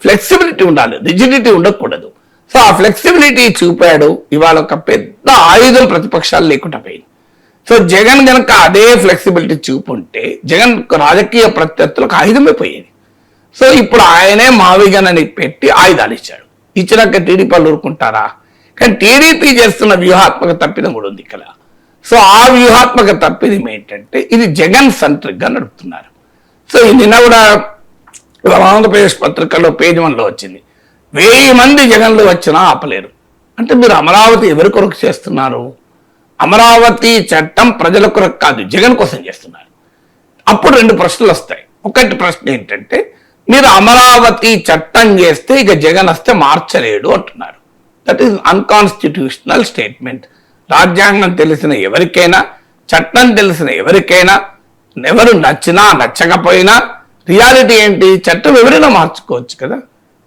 ఫ్లెక్సిబిలిటీ ఉండాలి, రిజిడిటీ ఉండకూడదు. సో ఆ ఫ్లెక్సిబిలిటీ చూపాడు. ఇవాళ ఒక పెద్ద ఆయుధం ప్రతిపక్షాలు లేకుండా పోయింది. సో జగన్ కనుక అదే ఫ్లెక్సిబిలిటీ చూపుంటే జగన్ రాజకీయ ప్రత్యర్థులకు ఆయుధమే పోయేది. సో ఇప్పుడు ఆయనే మావిగన్ అని పెట్టి ఆయుధాలు ఇచ్చాడు. ఇచ్చినాక టీడీపీ వాళ్ళు ఊరుకుంటారా? కానీ టీడీపీ చేస్తున్న వ్యూహాత్మక తప్పిదం కూడా ఉంది ఇక్కడ. సో ఆ వ్యూహాత్మక తప్పిదం ఏంటంటే ఇది జగన్ సెంట్రిక్ గా నడుపుతున్నారు. సో నిన్న కూడా ఆంధ్రప్రదేశ్ పత్రికల్లో పేజ్ 1లో వచ్చింది, 1000 మంది జగన్లు వచ్చినా ఆపలేరు. అంటే మీరు అమరావతి ఎవరి కొరకు చేస్తున్నారు? అమరావతి చట్టం ప్రజల కొరకు కాదు, జగన్ కోసం చేస్తున్నారు. అప్పుడు 2 ప్రశ్నలు వస్తాయి. ఒకటి ప్రశ్న ఏంటంటే మీరు అమరావతి చట్టం చేస్తే ఇక జగన్ వస్తే మార్చలేడు అంటున్నారు. That is unconstitutional statement. రాజ్యాంగం తెలిసిన ఎవరికైనా, చట్టం తెలిసిన ఎవరికైనా, ఎవరు నచ్చినా నచ్చకపోయినా రియాలిటీ ఏంటి? చట్టం ఎవరైనా మార్చుకోవచ్చు కదా.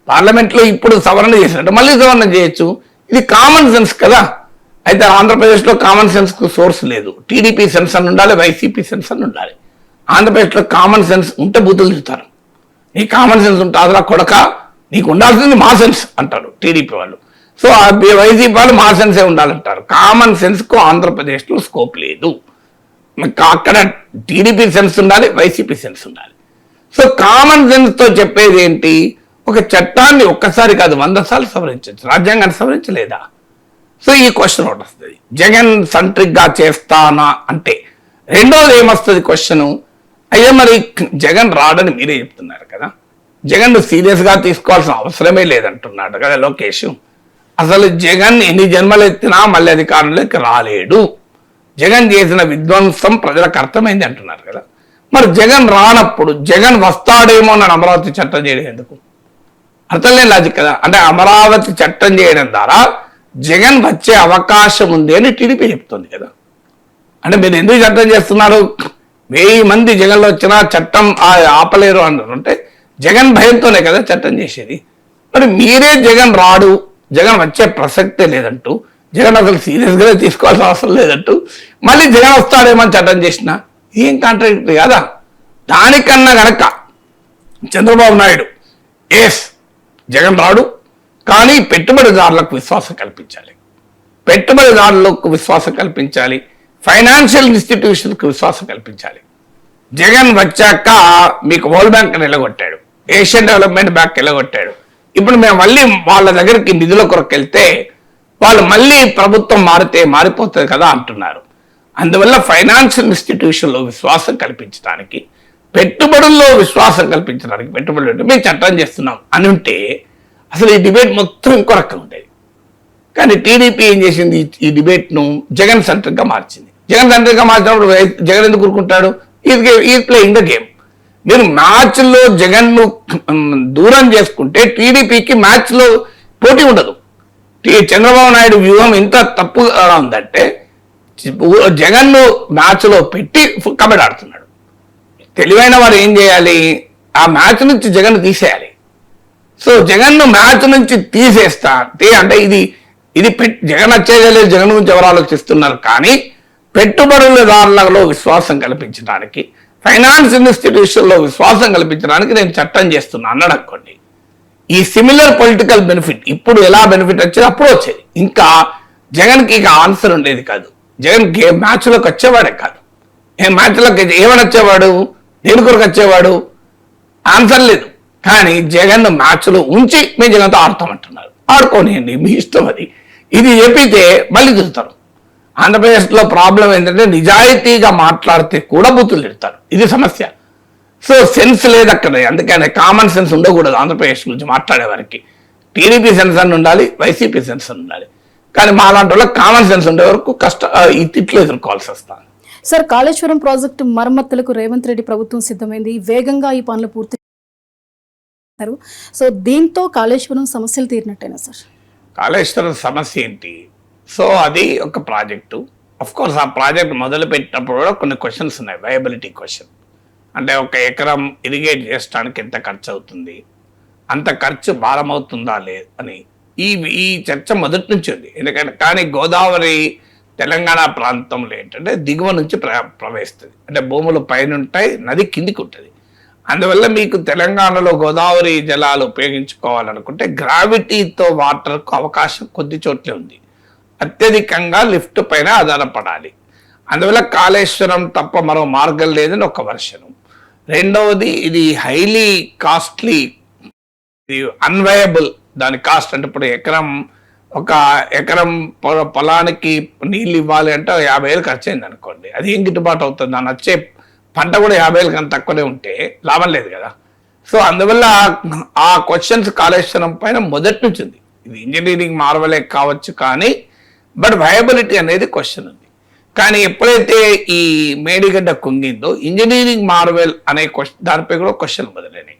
పార్లమెంట్లో ఇప్పుడు సవరణ చేసినట్టు మళ్ళీ సవరణ చేయొచ్చు. ఇది కామన్ సెన్స్ కదా. అయితే ఆంధ్రప్రదేశ్లో కామన్ సెన్స్ కు సోర్స్ లేదు. టీడీపీ సెన్స్ అని ఉండాలి, వైసీపీ సెన్స్ అని ఉండాలి. ఆంధ్రప్రదేశ్లో కామన్ సెన్స్ ఉంటే బూతులు తిరుగుతారు. నీ కామన్ సెన్స్ ఉంటే అదలా కొడక, నీకు ఉండాల్సింది మా సెన్స్ అంటారు టీడీపీ వాళ్ళు. సో వైసీపీ వాళ్ళు మా సెన్సే ఉండాలంటారు. కామన్ సెన్స్ కు ఆంధ్రప్రదేశ్లో స్కోప్ లేదు. అక్కడ టీడీపీ సెన్స్ ఉండాలి, వైసీపీ సెన్స్ ఉండాలి. సో కామన్ సెన్స్ తో చెప్పేది ఏంటి? ఒక చట్టాన్ని ఒక్కసారి కాదు 100 సార్లు సవరించవచ్చు. రాజ్యాంగాన్ని సవరించలేదా? సో ఈ క్వశ్చన్ ఒకటి వస్తుంది, జగన్ సెంట్రిక్ గా చేస్తానా అంటే. రెండోది ఏమొస్తుంది క్వశ్చన్, అయ్యా మరి జగన్ రాడని మీరే చెప్తున్నారు కదా, జగన్ సీరియస్ గా తీసుకోవాల్సిన అవసరమే లేదంటున్నాడు కదా లోకేష్. అసలు జగన్ ఎన్ని జన్మలు ఎత్తినా మళ్ళీ అధికారంలోకి రాలేడు. జగన్ చేసిన విధ్వంసం ప్రజలకు అర్థమైంది అంటున్నారు కదా. మరి జగన్ రానప్పుడు జగన్ వస్తాడేమో అని అమరావతి చట్టం చేయడం ఎందుకు? అర్థం లేని లాజిక్ కదా. అంటే అమరావతి చట్టం చేయడం ద్వారా జగన్ వచ్చే అవకాశం ఉంది అని టీడీపీ చెప్తుంది కదా. అంటే మీరు ఎందుకు చట్టం చేస్తున్నారు? 1000 మంది జగన్లో వచ్చినా చట్టం ఆపలేరు అన్నారు. అంటే జగన్ భయంతోనే కదా చట్టం చేసేది. మరి మీరే జగన్ రాడు, జగన్ వచ్చే ప్రసక్తే లేదంటూ, జగన్ అసలు సీరియస్గానే తీసుకోవాల్సిన అవసరం లేదంటూ మళ్ళీ జగన్ వస్తాడేమో చట్టం చేసిన ఏం కాంట్రాడిక్టరీ కదా. దానికన్నా గనక చంద్రబాబు నాయుడు ఎస్ జగన్ రాడు, కానీ పెట్టుబడిదారులకు విశ్వాసం కల్పించాలి, పెట్టుబడిదారులకు విశ్వాసం కల్పించాలి, ఫైనాన్షియల్ ఇన్స్టిట్యూషన్కి విశ్వాసం కల్పించాలి. జగన్ వచ్చాక మీకు వరల్డ్ బ్యాంక్ నిలగొట్టాడు, ఏషియన్ డెవలప్మెంట్ బ్యాంక్ నిలగొట్టాడు. ఇప్పుడు మేము మళ్ళీ వాళ్ళ దగ్గరికి నిధుల కొరకు వెళ్తే వాళ్ళు మళ్ళీ ప్రభుత్వం మారితే మారిపోతుంది కదా అంటున్నారు. అందువల్ల ఫైనాన్షియల్ ఇన్స్టిట్యూషన్లో విశ్వాసం కల్పించడానికి, పెట్టుబడుల్లో విశ్వాసం కల్పించడానికి, పెట్టుబడులు మేము చట్టం చేస్తున్నాం అని ఉంటే అసలు ఈ డిబేట్ మొత్తం ఇంకో రకం ఉండేది. కానీ టీడీపీ ఏం చేసింది? ఈ డిబేట్ను జగన్ సెంట్రిక్గా మార్చింది. జగన్ సెంట్రిక్గా మార్చినప్పుడు జగన్ ఎందుకు ఊరుకుంటాడు? ఈ ప్లేయింగ్ ద గేమ్. మీరు మ్యాచ్లో జగన్ను దూరం చేసుకుంటే టీడీపీకి మ్యాచ్లో పోటీ ఉండదు. చంద్రబాబు నాయుడు వ్యూహం ఎంత తప్పుగా ఉందంటే జగన్ను మ్యాచ్లో పెట్టి కబడ్డీ ఆడుతున్నాడు. తెలివైన వారు ఏం చేయాలి? ఆ మ్యాచ్ నుంచి జగన్ తీసేయాలి. సో జగన్ను మ్యాచ్ నుంచి తీసేస్తా అంటే ఇది జగన్ వచ్చేయలేదు, జగన్ గురించి ఎవరు ఆలోచిస్తున్నారు. కానీ పెట్టుబడులదారులలో విశ్వాసం కల్పించడానికి, ఫైనాన్స్ ఇన్స్టిట్యూషన్లో విశ్వాసం కల్పించడానికి నేను చట్టం చేస్తున్నా అన్నాడు అనుకోండి, ఈ సిమిలర్ పొలిటికల్ బెనిఫిట్ ఇప్పుడు ఎలా బెనిఫిట్ వచ్చేది అప్పుడు వచ్చేది. ఇంకా జగన్కి ఇక ఆన్సర్ ఉండేది కాదు. జగన్ మ్యాచ్లోకి వచ్చేవాడే కాదు. మ్యాచ్లోకి ఏమని వచ్చేవాడు? దేని కొరకు వచ్చేవాడు? ఆన్సర్ లేదు. కానీ జగన్ మ్యాచ్లో ఉంచి మేము జగన్తో ఆడతామంటున్నారు. ఆడుకోనియండి, మీ ఇష్టం అది. ఇది చెప్పితే మళ్ళీ చూస్తారు. ఆంధ్రప్రదేశ్లో ప్రాబ్లం ఏంటంటే నిజాయితీగా మాట్లాడితే కూడా బూతులు తిడతారు. ఇది సమస్య. సో సెన్స్ లేదు అక్కడ. అందుకని కామన్ సెన్స్ ఉండకూడదు ఆంధ్రప్రదేశ్ గురించి మాట్లాడే వారికి. టీడీపీ సెన్స్ అని ఉండాలి, వైసీపీ సెన్స్ అని ఉండాలి. కానీ మా లాంటి వాళ్ళకి కామన్ సెన్స్ ఉండే వరకు ఈ తిట్లు ఎదుర్కోవాల్సి వస్తుంది. సార్, కాళేశ్వరం ప్రాజెక్టు మరమ్మతులకు రేవంత్ రెడ్డి ప్రభుత్వం సిద్ధమైంది. వేగంగా ఈ పనులు పూర్తి చేస్తున్నారు. సో దీంతో కాళేశ్వరం సమస్యలు తీరినట్టేనా సార్? కాళేశ్వరం సమస్య ఏంటి? సో అది ఒక ప్రాజెక్టు. అఫ్ కోర్స్ ఆ ప్రాజెక్ట్ మొదలు పెట్టినప్పుడు కూడా కొన్ని క్వశ్చన్స్ ఉన్నాయి. వయబిలిటీ క్వశ్చన్ అంటే ఒక ఎకరం ఇరిగేట్ చేయడానికి ఎంత ఖర్చు అవుతుంది, అంత ఖర్చు భారమవుతుందా లేదు అని ఈ చర్చ మొదటి నుంచి ఉంది. ఎందుకంటే కానీ గోదావరి తెలంగాణ ప్రాంతంలో ఏంటంటే దిగువ నుంచి ప్రవహిస్తుంది, అంటే భూములు పైన ఉంటాయి, నది కిందికి ఉంటుంది. అందువల్ల మీకు తెలంగాణలో గోదావరి జలాలు ఉపయోగించుకోవాలనుకుంటే గ్రావిటీతో వాటర్కు అవకాశం కొద్ది చోట్లే ఉంది. అత్యధికంగా లిఫ్ట్ పైన ఆధారపడాలి. అందువల్ల కాళేశ్వరం తప్ప మరో మార్గం లేదని ఒక వర్షను. రెండవది ఇది హైలీ కాస్ట్లీ, ఇది అన్వయబుల్. దాని కాస్ట్ అంటే ఇప్పుడు ఒక ఎకరం పొలానికి నీళ్ళు ఇవ్వాలి అంటే 50,000 ఖర్చు అయింది అనుకోండి, అది ఏం గిట్టుబాటు అవుతుంది? దాని వచ్చే పంట కూడా 50,000 కన్నా తక్కువనే ఉంటే లాభం లేదు కదా. సో అందువల్ల ఆ క్వశ్చన్స్ కాళేశ్వరం పైన మొదటి నుంచి ఉంది. ఇది ఇంజనీరింగ్ మార్వలే కావచ్చు కానీ బట్ వయబిలిటీ అనేది క్వశ్చన్ ఉంది. కానీ ఎప్పుడైతే ఈ మేడిగడ్డ కుంగిందో ఇంజనీరింగ్ మార్వెల్ అనే క్వశ్చన్, దానిపై కూడా క్వశ్చన్ మొదలైనవి.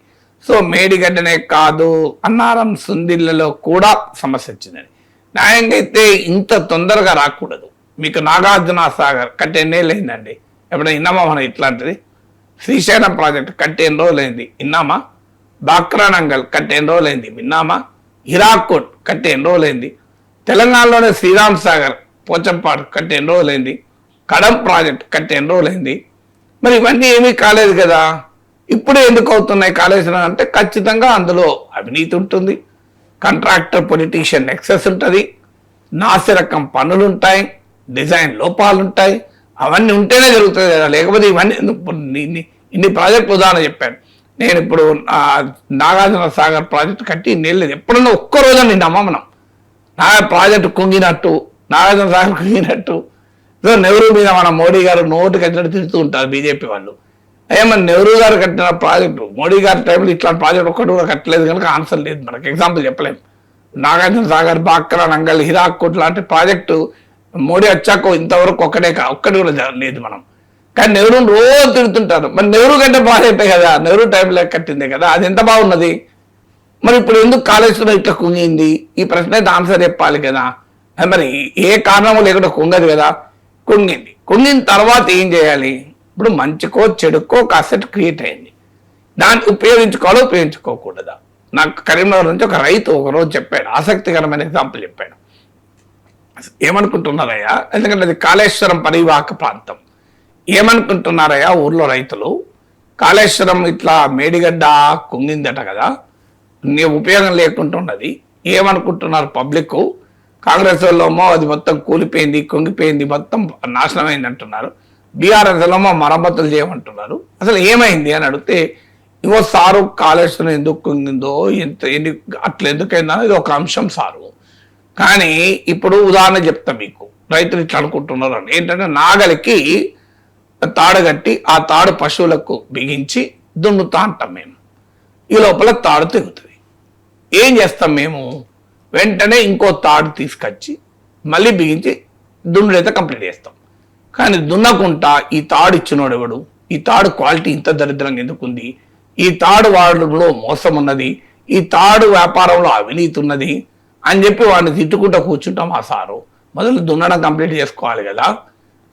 సో మేడిగడ్డనే కాదు, అన్నారం సుందిళ్ళలో కూడా సమస్య వచ్చిందని. న్యాయంగా అయితే ఇంత తొందరగా రాకూడదు. మీకు నాగార్జున సాగర్ కట్టి ఎన్నేళ్ళు అయిందండి? ఎప్పుడైనా విన్నామా మనం ఇట్లాంటిది? శ్రీశైలం ప్రాజెక్ట్ కట్టి ఎన్ని రోజులైంది విన్నామా? బాక్రానంగల్ కట్టి ఎన్ని రోజులైంది విన్నామా? హిరాకోట్ కట్టి ఎన్ని రోజులైంది? తెలంగాణలోనే శ్రీరామ్ సాగర్ పోచంపాడు కట్టి ఎన్ని రోజులైంది? కడం ప్రాజెక్ట్ కట్టి ఎన్ని రోజులైంది? మరి ఇవన్నీ ఏమీ కాలేదు కదా. ఇప్పుడే ఎందుకు అవుతున్నాయి కాళేశ్వరం అంటే ఖచ్చితంగా అందులో అవినీతి ఉంటుంది, కాంట్రాక్టర్ పొలిటీషియన్ ఎక్సెస్ ఉంటుంది, నాసిరకం పనులు ఉంటాయి, డిజైన్ లోపాలు ఉంటాయి. అవన్నీ ఉంటేనే జరుగుతుంది కదా, లేకపోతే ఇవన్నీ ఇన్ని ప్రాజెక్టులు ఉదాహరణ చెప్పాను నేను. ఇప్పుడు నాగార్జున సాగర్ ప్రాజెక్టు కట్టి నీళ్ళు ఎప్పుడన్నా ఒక్కరోజు నిన్నామా మనం? ప్రాజెక్టు కుంగినట్టు, నాగార్జున సాగర్ కుంగినట్టు. సో నెహ్రూ మీద మన మోడీ గారు నోటుకి వచ్చినట్టు తిడుతూ ఉంటారు బీజేపీ వాళ్ళు. ఏమన్నా నెహ్రూ గారు కట్టిన ప్రాజెక్టు, మోడీ గారి టైంలో ఇట్లాంటి ప్రాజెక్ట్ ఒక్కటి కూడా కట్టలేదు కనుక ఆన్సర్ లేదు మనకు. ఎగ్జాంపుల్ చెప్పలేము. నాగార్జున సాగర్, బాక్రా నంగల్, హిరాకోట్ లాంటి ప్రాజెక్టు మోడీ వచ్చాక ఇంతవరకు ఒక్కటి కూడా లేదు మనం. కానీ నెహ్రూని రోజు తిడుతుంటారు. మరి నెహ్రూ కంటే ప్రాజెక్టే కదా, నెహ్రూ టైంలో కట్టిందే కదా, అది ఎంత బాగున్నది. మరి ఇప్పుడు ఎందుకు కాళేశ్వరం ఇట్లా కుంగింది? ఈ ప్రశ్న అయితే ఆన్సర్ చెప్పాలి కదా. మరి ఏ కారణం లేకుండా కుంగదు కదా. కుంగిన తర్వాత ఏం చేయాలి? ఇప్పుడు మంచికో చెడుకో కాసెట్ క్రియేట్ అయింది, దాన్ని ఉపయోగించుకోవాలో ఉపయోగించుకోకూడదా? నాకు కరీంనగర్ నుంచి ఒక రైతు ఒకరోజు చెప్పాడు, ఆసక్తికరమైన ఎగ్జాంపుల్ చెప్పాడు. ఏమనుకుంటున్నారయ్యా, ఎందుకంటే అది కాళేశ్వరం పరివాహక ప్రాంతం, ఏమనుకుంటున్నారయ్యా ఊర్లో రైతులు, కాళేశ్వరం ఇట్లా మేడిగడ్డ కుంగిందట కదా, నీ ఉపయోగం లేకుంటున్నది, ఏమనుకుంటున్నారు పబ్లిక్? కాంగ్రెస్ వాళ్ళేమో అది మొత్తం కూలిపోయింది, కుంగిపోయింది, మొత్తం నాశనం అయింది అంటున్నారు. బీఆర్ఎస్ వాళ్ళేమో మరమ్మతులు చేయమంటున్నారు. అసలు ఏమైంది అని అడిగితే, ఇగో సారు కాళేశ్వరం ఎందుకు కుంగిందో అట్లా ఎందుకైందో ఇది ఒక అంశం సారు. కానీ ఇప్పుడు ఉదాహరణ చెప్తా మీకు, రైతులు ఇట్లా అనుకుంటున్నారు అని. ఏంటంటే నాగలికి తాడు కట్టి ఆ తాడు పశువులకు బిగించి దున్నుతా అంటాం మేము. ఈ లోపల తాడు తెగుతుంది. ఏం చేస్తాం మేము? వెంటనే ఇంకో తాడు తీసుకొచ్చి మళ్ళీ బిగించి దున్నుడైతే కంప్లీట్ చేస్తాం. కానీ దున్నకుంటా ఈ తాడు ఇచ్చినోడు ఎవడు? ఈ తాడు క్వాలిటీ ఇంత దరిద్రంగా ఎందుకుంది? ఈ తాడు వాడలో మోసం ఉన్నది, ఈ తాడు వ్యాపారంలో అవినీతి ఉన్నది అని చెప్పి వాడిని తిట్టుకుంటూ కూర్చుంటాం. ఆ సారు మొదలు దున్నడం కంప్లీట్ చేసుకోవాలి కదా.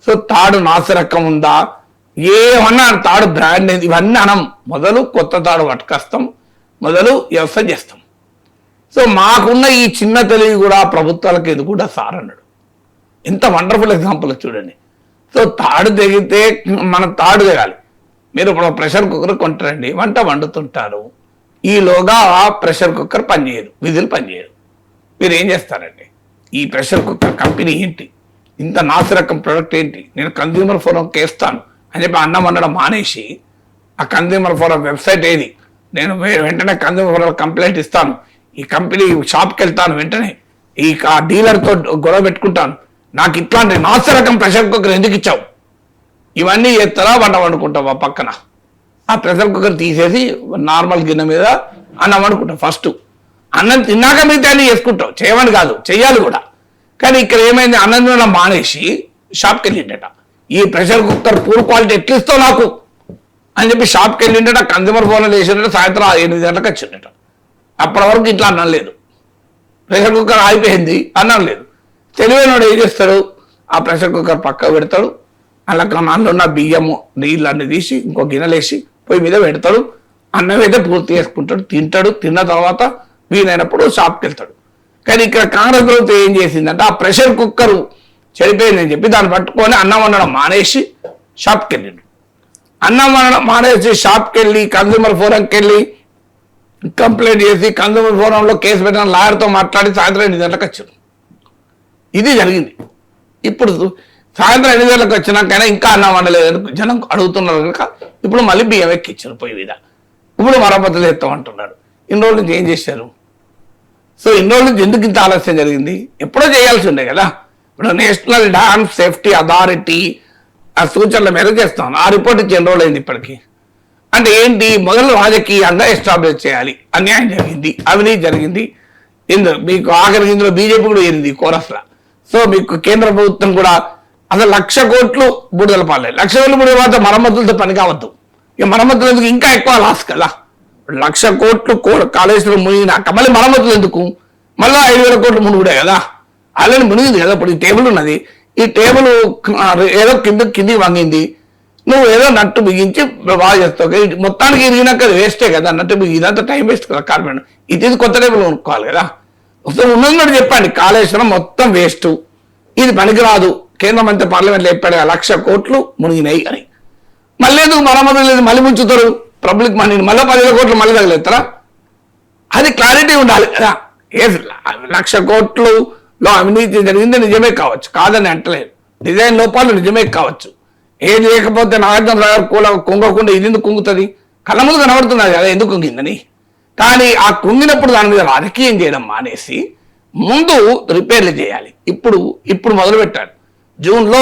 సో తాడు నాసిరకం ఉందా, ఏమన్నా తాడు బ్రాండ్ ఇవన్నీ అనం. మొదలు కొత్త తాడు పట్టుకొస్తాం, మొదలు వ్యవసాయం చేస్తాం. సో మాకున్న ఈ చిన్న తెలివి కూడా ప్రభుత్వాలకు ఇది కూడా సార్ అన్నాడు. ఎంత వండర్ఫుల్ ఎగ్జాంపుల్ చూడండి. సో తాడు తెగితే మన తాడు తెగాలి. మీరు ఇప్పుడు ప్రెషర్ కుక్కర్ కొంటారండి, వంట వండుతుంటారు, ఈలోగా ప్రెషర్ కుక్కర్ పనిచేయదు, విధులు పనిచేయదు. మీరు ఏం చేస్తారండి? ఈ ప్రెషర్ కుక్కర్ కంపెనీ ఏంటి, ఇంత నాసిరకం ప్రొడక్ట్ ఏంటి, నేను కన్జ్యూమర్ ఫోరంకి వేస్తాను అని చెప్పి అన్నం వండడం మానేసి ఆ కన్జ్యూమర్ ఫోరం వెబ్సైట్ ఏది, నేను వెంటనే కన్జ్యూమర్ ఫోరం కంప్లైంట్ ఇస్తాను, ఈ కంపెనీ షాప్కి వెళ్తాను, వెంటనే ఈ డీలర్తో గొడవ పెట్టుకుంటాను, నాకు ఇట్లాంటి నాసిరకం ప్రెషర్ కుక్కర్ ఎందుకు ఇచ్చావు, ఇవన్నీ చేస్తారా? వంట వండుకుంటావా పక్కన? ఆ ప్రెషర్ కుక్కర్ తీసేసి నార్మల్ గిన్నె మీద అన్నం వండుకుంటాం. ఫస్ట్ అన్నం తిన్నాక మిగతా అన్ని చేసుకుంటావు, చేయమని కాదు, చెయ్యాలి కూడా. కానీ ఇక్కడ ఏమైంది, అన్నం తినడం మానేసి షాప్కి వెళ్ళిండట, ఈ ప్రెషర్ కుక్కర్ పూర్ క్వాలిటీ ఎట్లిస్తావు నాకు అని చెప్పి షాప్కి వెళ్ళిండట, కన్జ్యూమర్ ఫోన్లో వేసిండట, సాయంత్రం 8 గంటలకు వచ్చిండట. అప్పటి వరకు ఇట్లా అన్నం లేదు, ప్రెషర్ కుక్కర్ ఆగిపోయింది, అన్నం లేదు. తెలివైన వాడు ఏం చేస్తాడు, ఆ ప్రెషర్ కుక్కర్ పక్క పెడతాడు, అలా అందులో ఉన్న బియ్యము నీళ్ళు అన్ని తీసి ఇంకో గిన్నెలేసి పొయ్యి మీద పెడతాడు, అన్నం అయితే పూర్తి చేసుకుంటాడు, తింటాడు. తిన్న తర్వాత వీలైనప్పుడు షాప్కి వెళ్తాడు. కానీ ఇక్కడ కాంగ్రెస్ ప్రభుత్వం ఏం చేసిందంటే ఆ ప్రెషర్ కుక్కర్ చెడిపోయిందని చెప్పి దాన్ని పట్టుకొని అన్నం వండడం మానేసి షాప్కి వెళ్ళిండు. అన్నం వండడం మానేసి షాప్కి వెళ్ళి కన్జ్యూమర్ ఫోరంకి వెళ్ళి కంప్లైంట్ చేసి కన్జ్యూమర్ ఫోరంలో కేసు పెట్టిన లాయర్తో మాట్లాడి సాయంత్రం 8 గంటలకు వచ్చారు. ఇది జరిగింది. ఇప్పుడు సాయంత్రం 8 గంటలకు వచ్చినాకైనా ఇంకా అన్నం వండలేదని జనం అడుగుతున్నారు కనుక ఇప్పుడు మళ్ళీ బియ్యం ఎక్కిచ్చారు పొయ్యి మీద. ఇప్పుడు మరమ్మతులు చేస్తామంటున్నారు. ఇన్ని రోజుల నుంచి ఏం చేశారు? సో ఇన్ని రోజుల నుంచి ఎందుకు ఇంత ఆలస్యం జరిగింది? ఎప్పుడో చేయాల్సి ఉండే కదా. ఇప్పుడు నేషనల్ డ్యామ్ సేఫ్టీ అథారిటీ ఆ సూచనల మేరకు చేస్తాం. ఆ రిపోర్ట్ ఇచ్చి ఎన్ని రోజులు అయింది ఇప్పటికీ? అంటే ఏంటి, మొదలు రాజకీయంగా ఎస్టాబ్లిష్ చేయాలి. అన్యాయం జరిగింది, అవినీతి జరిగింది. మీకు ఆఖరికి ఇందులో బీజేపీ కూడా ఏరింది కోరస్లా. సో మీకు కేంద్ర ప్రభుత్వం కూడా అసలు 1,00,000 కోట్లు బూడిదల పాలే. 1,00,000 కోట్లు బూడిద పాలతో మరమ్మతులతో పని కావద్దు. ఇక మరమ్మతులు ఎందుకు, ఇంకా ఎక్కువ లాస్ కదా. 1,00,000 కోట్లు కాళేశ్వరం మునిగినాక మళ్ళీ మరమ్మతులు ఎందుకు? మళ్ళీ 5,000 కోట్లు మునుగుడే కదా. ఆల్రెడీ మునిగింది కదా. ఇప్పుడు ఈ టేబుల్ ఉన్నది, ఈ టేబుల్ ఏదో కిందికి వంగింది, నువ్వు ఏదో నట్టు బిగించి బాగా చేస్తావు. మొత్తానికి ఇరిగినాక అది వేస్టే కదా, నట్టు బిగి ఇదంతా టైం వేస్ట్ కదా. కార్పెంట్ ఇది కొత్త టేబుల్ కొనుక్కోవాలి కదా. ఒకసారి ఉన్నది చెప్పండి, కాళేశ్వరం మొత్తం వేస్ట్, ఇది పనికిరాదు. కేంద్ర మంత్రి పార్లమెంట్లో చెప్పాడు 1,00,000 కోట్లు మునిగినాయి అని. మళ్ళీ ఎందుకు మరమ్మతులు లేదు, మళ్ళీ ముంచుతారు పబ్లిక్ మనీని, మళ్ళీ 10,000 కోట్లు మళ్ళీ తగలేస్తారా? అది క్లారిటీ ఉండాలి కదా. 1,00,000 కోట్లలో అవినీతి జరిగింది నిజమే కావచ్చు, కాదని అంటలేదు. డిజైన్ లోపాలు నిజమే కావచ్చు. ఏది లేకపోతే నాగార్జున గారు కుంగకుండా ఇది ఎందుకు కుంగుతుంది? కళ్ళ ముందు కనబడుతున్నది కదా ఎందుకు కుంగిందని. కానీ ఆ కుంగినప్పుడు దాని మీద రాజకీయం చేయడం మానేసి ముందు రిపేర్లు చేయాలి. ఇప్పుడు మొదలు పెట్టాడు. జూన్లో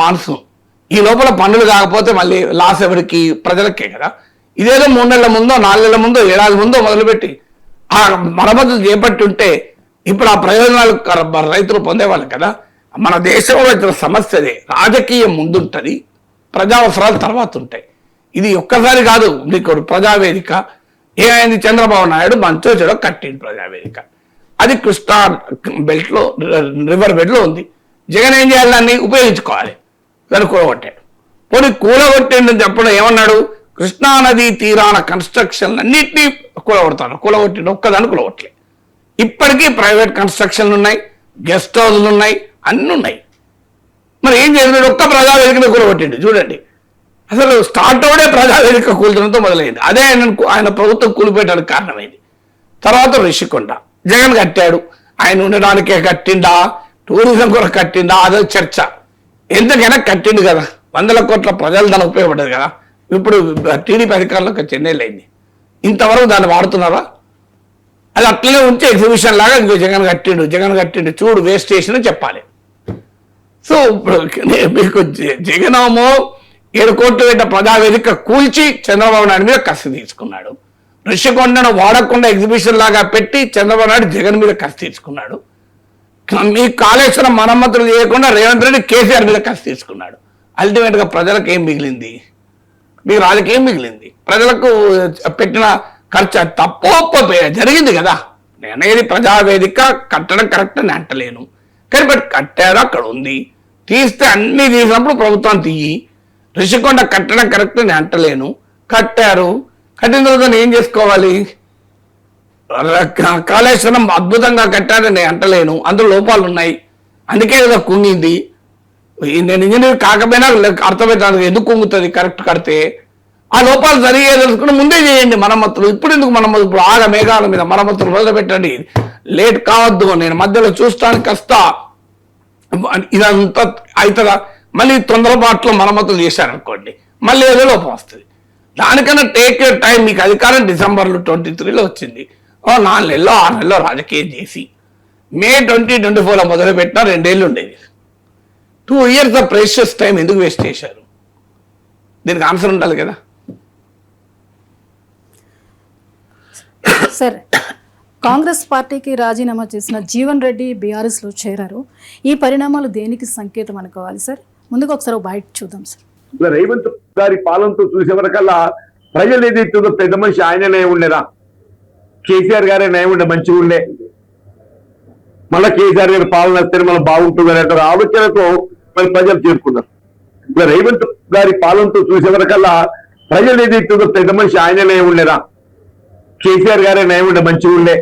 మాన్సూన్, ఈ లోపల పన్నులు కాకపోతే మళ్ళీ లాస్ ఎవరికి? ప్రజలకే కదా. ఇదేదో 3 నెలల ముందో 4 నెలల ముందో ఏడాది ముందో మొదలుపెట్టి ఆ మరమ్మతులు చేపట్టి ఉంటే ఇప్పుడు ఆ ప్రయోజనాలు రైతులు పొందేవాళ్ళు కదా. మన దేశంలో వచ్చిన సమస్యదే, రాజకీయం ముందుంటుంది, ప్రజా అవసరాలు తర్వాత ఉంటాయి. ఇది ఒక్కసారి కాదు. మీకు ప్రజావేదిక ఏమైంది, చంద్రబాబు నాయుడు మంచో చెడో కట్టింది ప్రజావేదిక. అది కృష్ణా బెల్ట్లో రివర్ బెడ్లో ఉంది. జగన్ ఏం చేయాలి, దాన్ని ఉపయోగించుకోవాలి. దాన్ని కూలగొట్టాడు. పోనీ కూలగొట్టేందని చెప్పడం ఏమన్నాడు, కృష్ణా నదీ తీరాన కన్స్ట్రక్షన్ అన్నింటినీ కూలగొట్టిండు, ఒక్కదాన్ని కూలగొట్టలే. ఇప్పటికీ ప్రైవేట్ కన్స్ట్రక్షన్లు ఉన్నాయి, గెస్ట్ హౌస్లు ఉన్నాయి, అన్నీ ఉన్నాయి. మరి ఏం చేసినాడు, ఒక్క ప్రజావేదికను కూలగొట్టిండు. చూడండి, అసలు స్టార్ట్ అవడే ప్రజావేదిక కూల్చడంతో మొదలైంది. అదే ఆయన ప్రభుత్వం కూలిపోయడానికి కారణమైంది. తర్వాత రిషికొండ జగన్ కట్టాడు. ఆయన ఉండడానికే కట్టిండా, టూరిజం కూడా కట్టిండా, అదే చర్చ. ఎందుకైనా కట్టిండు కదా, 100 కోట్ల ప్రజలు దానికి ఉపయోగపడ్డది కదా. ఇప్పుడు టీడీపీ అధికారంలోకి చెన్నైలో అయింది. ఇంతవరకు దాన్ని వాడుతున్నారా? అది అట్లనే ఉంచి ఎగ్జిబిషన్ లాగా ఇంకో జగన్ కట్టిండు చూడు వేస్ట్ చేసిన చెప్పాలి. సో ఇప్పుడు మీకు జగనేమో 7 కోట్లు పెట్ట ప్రజావేదిక కూల్చి చంద్రబాబు నాయుడు మీద కసి తీసుకున్నాడు. ఋషికొండను వాడకుండా ఎగ్జిబిషన్ లాగా పెట్టి చంద్రబాబు నాయుడు జగన్ మీద కసి తీసుకున్నాడు. మీ కాళేశ్వరం మరమ్మతులు చేయకుండా రేవంత్ రెడ్డి కేసీఆర్ మీద కసి తీసుకున్నాడు. అల్టిమేట్గా ప్రజలకు ఏం మిగిలింది? మీకు రాజకీయం మిగిలింది. ప్రజలకు పెట్టిన ఖర్చు తప్పో జరిగింది కదా. నేనేది ప్రజావేదిక కట్టడం కరెక్ట్ అని అంటలేను, కానీ బట్ కట్టారు, అక్కడ ఉంది. తీస్తే అన్ని తీసినప్పుడు ప్రభుత్వం తీయి. ఋషికొండ కట్టడం కరెక్ట్ అని అంటలేను, కట్టారు. కట్టిన తర్వాత ఏం చేసుకోవాలి? కాళేశ్వరం అద్భుతంగా కట్టారని నేను అంటలేను, అందులో లోపాలు ఉన్నాయి, అందుకే కదా కుంగింది. నేను ఇంజనీర్ కాకపోయినా అర్థమవుతుంది ఎందుకు కుంగుతుంది. కరెక్ట్ కడితే ఆ లోపాలు జరిగేదలుచుకుని ముందే చేయండి మరమ్మతులు. ఇప్పుడు ఎందుకు మరమ్మతులు? ఇప్పుడు ఆగ మేఘాల మీద మరమ్మతులు మొదలు పెట్టండి, లేట్ కావద్దు. నేను మధ్యలో చూస్తానికి వస్తా, ఇదంతా అవుతుందా? మళ్ళీ తొందరపాట్లో మరమ్మతులు చేశారనుకోండి, మళ్ళీ ఏదో లోపం వస్తుంది. దానికన్నా టేక్ యూర్ టైం. మీకు అధికారం డిసెంబర్లో 23లో వచ్చింది. 4 నెలలో 6 నెలలో రాజకీయం చేసి మే 2024లో మొదలు పెట్టినా 2 ఏళ్ళు ఉండేది. 2 years ఆఫ్ ప్రెషియస్ టైం ఎందుకు వేస్ట్ చేశారు? దీనికి ఆన్సర్ ఉండాలి కదా. సరే, కాంగ్రెస్ పార్టీకి రాజీనామా చేసిన జీవన్ రెడ్డి బీఆర్ఎస్లో చేరారు. ఈ పరిణామాలు దేనికి సంకేతం అనుకోవాలి సార్? ముందుగా ఒకసారి బయట చూద్దాం సార్. రేవంత్ గారి పాలనతో చూసే వరకల్లా ప్రజలు ఏదైతుందో పెద్ద మనిషి ఆయననే ఉండేదా? కేసీఆర్ గారే నయం ఉండే మంచిగా ఉండే, మళ్ళీ కేసీఆర్ గారి పాలన వస్తే మనం బాగుంటుంది అనే ఆలోచనతో మరి ప్రజలు చేరుకున్నారు. ఇప్పుడు రేవంత్ గారి పాలనతో చూసే వరకల్లా ప్రజలు ఏదైతుందో పెద్ద మనిషి ఆయన నయం ఉండేరా, కేసీఆర్ గారే నయం ఉండే మంచిగా ఉండే,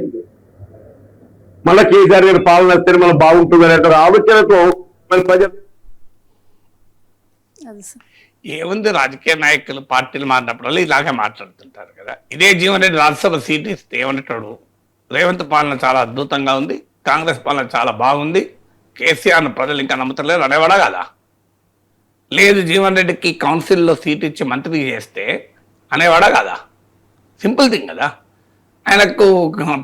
మళ్ళీ కేసీఆర్ గారి పాలన వస్తే మనం బాగుంటుంది అనే ఆలోచనతో మరి ప్రజలు. అది సార్. ఏముంది, రాజకీయ నాయకులు పార్టీలు మారినప్పుడల్లా ఇలాగే మాట్లాడుతుంటారు కదా. ఇదే జీవన్ రెడ్డి రాజ్యసభ సీట్ ఇస్తే ఏమంటాడు, రేవంత్ పాలన చాలా అద్భుతంగా ఉంది, కాంగ్రెస్ పాలన చాలా బాగుంది, కేసీఆర్ను ప్రజలు ఇంకా నమ్ముతలేరు అనేవాడా కదా. లేదు, జీవన్ రెడ్డికి కౌన్సిల్లో సీట్ ఇచ్చి మంత్రి చేస్తే అనేవాడా కదా. సింపుల్ థింగ్ కదా. ఆయనకు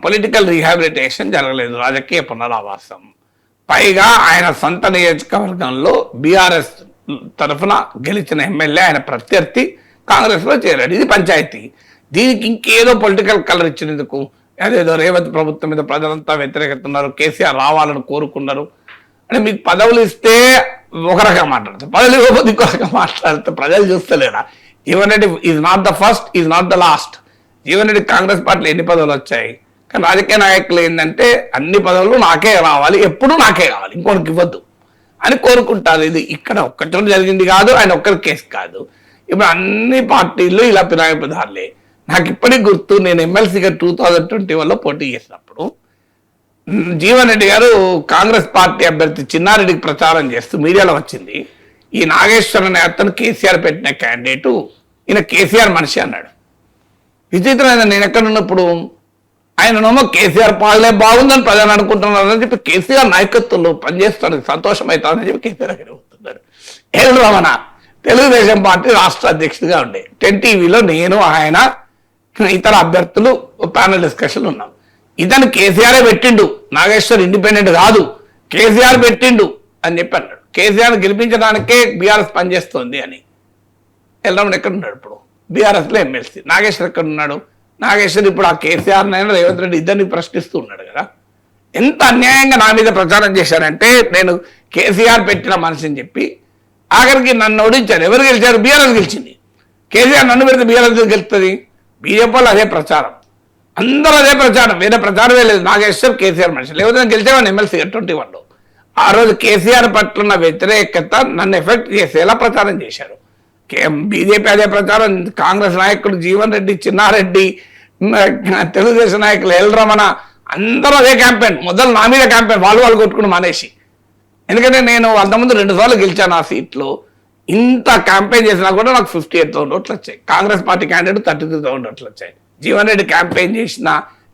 పొలిటికల్ రీహాబిలిటేషన్ జరగలేదు, రాజకీయ పునరావాసం. పైగా ఆయన సొంత నియోజకవర్గంలో బీఆర్ఎస్ తరఫున గెలిచిన ఎమ్మెల్యే ఆయన ప్రత్యర్థి కాంగ్రెస్లో చేరాడు. ఇది పంచాయతీ. దీనికి ఇంకేదో పొలిటికల్ కలర్ ఇచ్చినందుకు అదేదో రేవంత్ ప్రభుత్వం మీద ప్రజలంతా వ్యతిరేకతున్నారు, కేసీఆర్ రావాలని కోరుకున్నారు అంటే మీకు పదవులు ఇస్తే ఒక రకంగా మాట్లాడతారు, పదవులు ఇవ్వకపోతే ఇంకో రకంగా మాట్లాడితే ప్రజలు చూస్తలేరా. Jeevan Reddy is not the first, is not the last. Jeevan Reddy Congress పార్టీలో ఎన్ని పదవులు వచ్చాయి, కానీ రాజకీయ నాయకులు ఏంటంటే అన్ని పదవులు నాకే రావాలి, ఎప్పుడూ నాకే కావాలి, ఇంకొకరికి ఇవ్వద్దు అని కోరుకుంటారు. ఇది ఇక్కడ ఒక్కటి జరిగింది కాదు, ఆయన ఒక్కరి కేసు కాదు. ఇప్పుడు అన్ని పార్టీలు ఇలా పినాయిపుదారులే. నాకు ఇప్పటికి గుర్తు, నేను ఎమ్మెల్సీగా 2021లో పోటీ చేసినప్పుడు జీవన్ రెడ్డి గారు కాంగ్రెస్ పార్టీ అభ్యర్థి చిన్నారెడ్డికి ప్రచారం చేస్తూ మీడియాలో వచ్చింది, ఈ నాగేశ్వర అనే అతను కేసీఆర్ పెట్టిన క్యాండిడేటు, ఈయన కేసీఆర్ మనిషి అన్నాడు. విచిత్రమైన, నేను ఎక్కడ ఉన్నప్పుడు ఆయననేమో కేసీఆర్ పాలనే బాగుందని ప్రజలు అనుకుంటున్నారని చెప్పి కేసీఆర్ నాయకత్వంలో పనిచేస్తాడు, సంతోషం అవుతామని చెప్పి కేసీఆర్ దగ్గర పోతున్నాడు. ఎల్ రమణ తెలుగుదేశం పార్టీ రాష్ట్ర అధ్యక్షుడిగా ఉండే 10 టీవీలో నేను ఆయన ఇతర అభ్యర్థులు ప్యానల్ డిస్కషన్లు ఉన్నాం. ఇతను కేసీఆరే పెట్టిండు, నాగేశ్వర్ ఇండిపెండెంట్ కాదు, కేసీఆర్ పెట్టిండు అని చెప్పి అన్నాడు. కేసీఆర్ గెలిపించడానికే బీఆర్ఎస్ పనిచేస్తోంది అని. ఎల్ రమణ ఎక్కడ ఉన్నాడు ఇప్పుడు, బీఆర్ఎస్లో ఎమ్మెల్సీ. నాగేశ్వర్ ఎక్కడ ఉన్నాడు, నాగేశ్వర్ ఇప్పుడు ఆ కేసీఆర్ నైనా రేవంత్ రెడ్డి ఇద్దరిని ప్రశ్నిస్తూ ఉన్నాడు కదా. ఎంత అన్యాయంగా నా మీద ప్రచారం చేశారంటే, నేను కేసీఆర్ పెట్టిన మనిషిని చెప్పి ఆఖరికి నన్ను ఓడించారు. ఎవరు గెలిచారు, బీఆర్ఎస్ గెలిచింది. కేసీఆర్ నన్ను పెడితే బీఆర్ఎస్ గెలుస్తుంది. బీజేపీ వాళ్ళు అదే ప్రచారం, అందరూ అదే ప్రచారం, వేరే ప్రచారమే లేదు. నాగేశ్వర్ కేసీఆర్ మనిషి, లేకపోతే గెలిచేవాడిని ఎమ్మెల్సీగా 21లో. ఆ రోజు కేసీఆర్ పట్ల ఉన్న వ్యతిరేకత నన్ను ఎఫెక్ట్ చేసేలా ప్రచారం చేశారు. బీజేపీ అదే ప్రచారం, కాంగ్రెస్ నాయకులు జీవన్ రెడ్డి, చిన్నారెడ్డి, తెలుగుదేశం నాయకులు ఎల్ రమణ అందరూ అదే క్యాంపెయిన్. మొదలు నా మీద క్యాంపెయిన్, వాళ్ళు కొట్టుకుని మానేసి. ఎందుకంటే నేను అంతకుముందు 2 సార్లు గెలిచాను ఆ సీట్లో. ఇంత క్యాంపెయిన్ చేసినా కూడా నాకు 58,000 ఓట్లు వచ్చాయి. కాంగ్రెస్ పార్టీ క్యాండిడేట్ 33,000 ఓట్లు వచ్చాయి. జీవన్ రెడ్డి క్యాంపెయిన్ చేసిన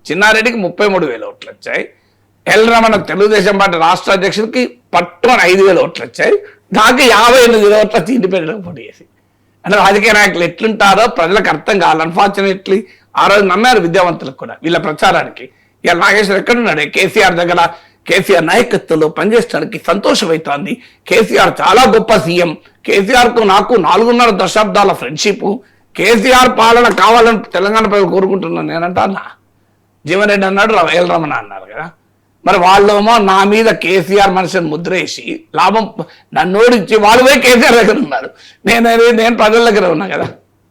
చిన్నారెడ్డికి 33,000 ఓట్లు వచ్చాయి. ఎల్ రమణ తెలుగుదేశం పార్టీ రాష్ట్ర అధ్యక్షుడికి పట్టుమని 5,000 ఓట్లు వచ్చాయి. నాకు 58,000 ఓట్లు వచ్చి ఇండిపెండెంట్ పోటీ చేసి. అంటే రాజకీయ నాయకులు ఎట్లుంటారో ప్రజలకు అర్థం కావాలి. అన్ఫార్చునేట్లీ ఆ రోజు నమ్మారు విద్యావంతులకు కూడా వీళ్ళ ప్రచారానికి. ఇలా నాగేశ్వర్ ఎక్కడున్నాడు, కేసీఆర్ దగ్గర కేసీఆర్ నాయకత్వంలో పనిచేయడానికి సంతోషమవుతోంది. కేసీఆర్ చాలా గొప్ప సీఎం, కేసీఆర్కు నాకు 4.5 దశాబ్దాల ఫ్రెండ్షిప్, కేసీఆర్ పాలన కావాలని తెలంగాణ ప్రజలు కోరుకుంటున్నాను నేనంటా అన్నా. జీవన్ రెడ్డి అన్నాడు, ఎల్ రమణ అన్నారు కదా. మరి వాళ్ళేమో నా మీద కేసీఆర్ మనిషిని ముద్రేసి లాభం నన్ను ఓడించి వాళ్ళు పోయి కేసీఆర్ దగ్గర ఉన్నారు. నేను ప్రజల దగ్గర ఉన్నా కదా.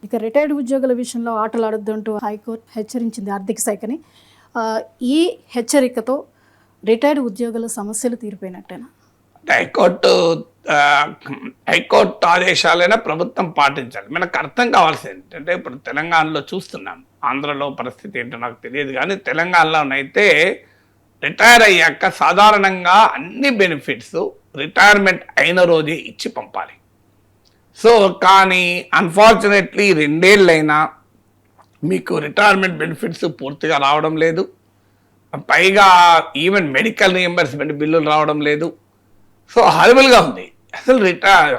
ఇక రిటైర్డ్ ఉద్యోగుల విషయంలో ఆటలు ఆడొద్దంటూ హైకోర్టు హెచ్చరించింది ఆర్థిక శాఖని. ఈ హెచ్చరికతో రిటైర్డ్ ఉద్యోగుల సమస్యలు తీరిపోయినట్టేనా? హైకోర్టు ఆదేశాలైనా ప్రభుత్వం పాటించాలి. మనకు అర్థం కావాల్సింది ఏంటంటే, ఇప్పుడు తెలంగాణలో చూస్తున్నాం, ఆంధ్రలో పరిస్థితి ఏంటో నాకు తెలియదు కానీ తెలంగాణలోనైతే రిటైర్ అయ్యాక సాధారణంగా అన్ని బెనిఫిట్స్ రిటైర్మెంట్ అయిన రోజే ఇచ్చి పంపాలి. సో కానీ అన్ఫార్చునేట్లీ 2 ఏళ్ళైనా మీకు రిటైర్మెంట్ బెనిఫిట్స్ పూర్తిగా రావడం లేదు. పైగా ఈవెన్ మెడికల్ రియంబర్స్మెంట్ బిల్లులు రావడం లేదు. సో హారిబుల్గా ఉంది అసలు.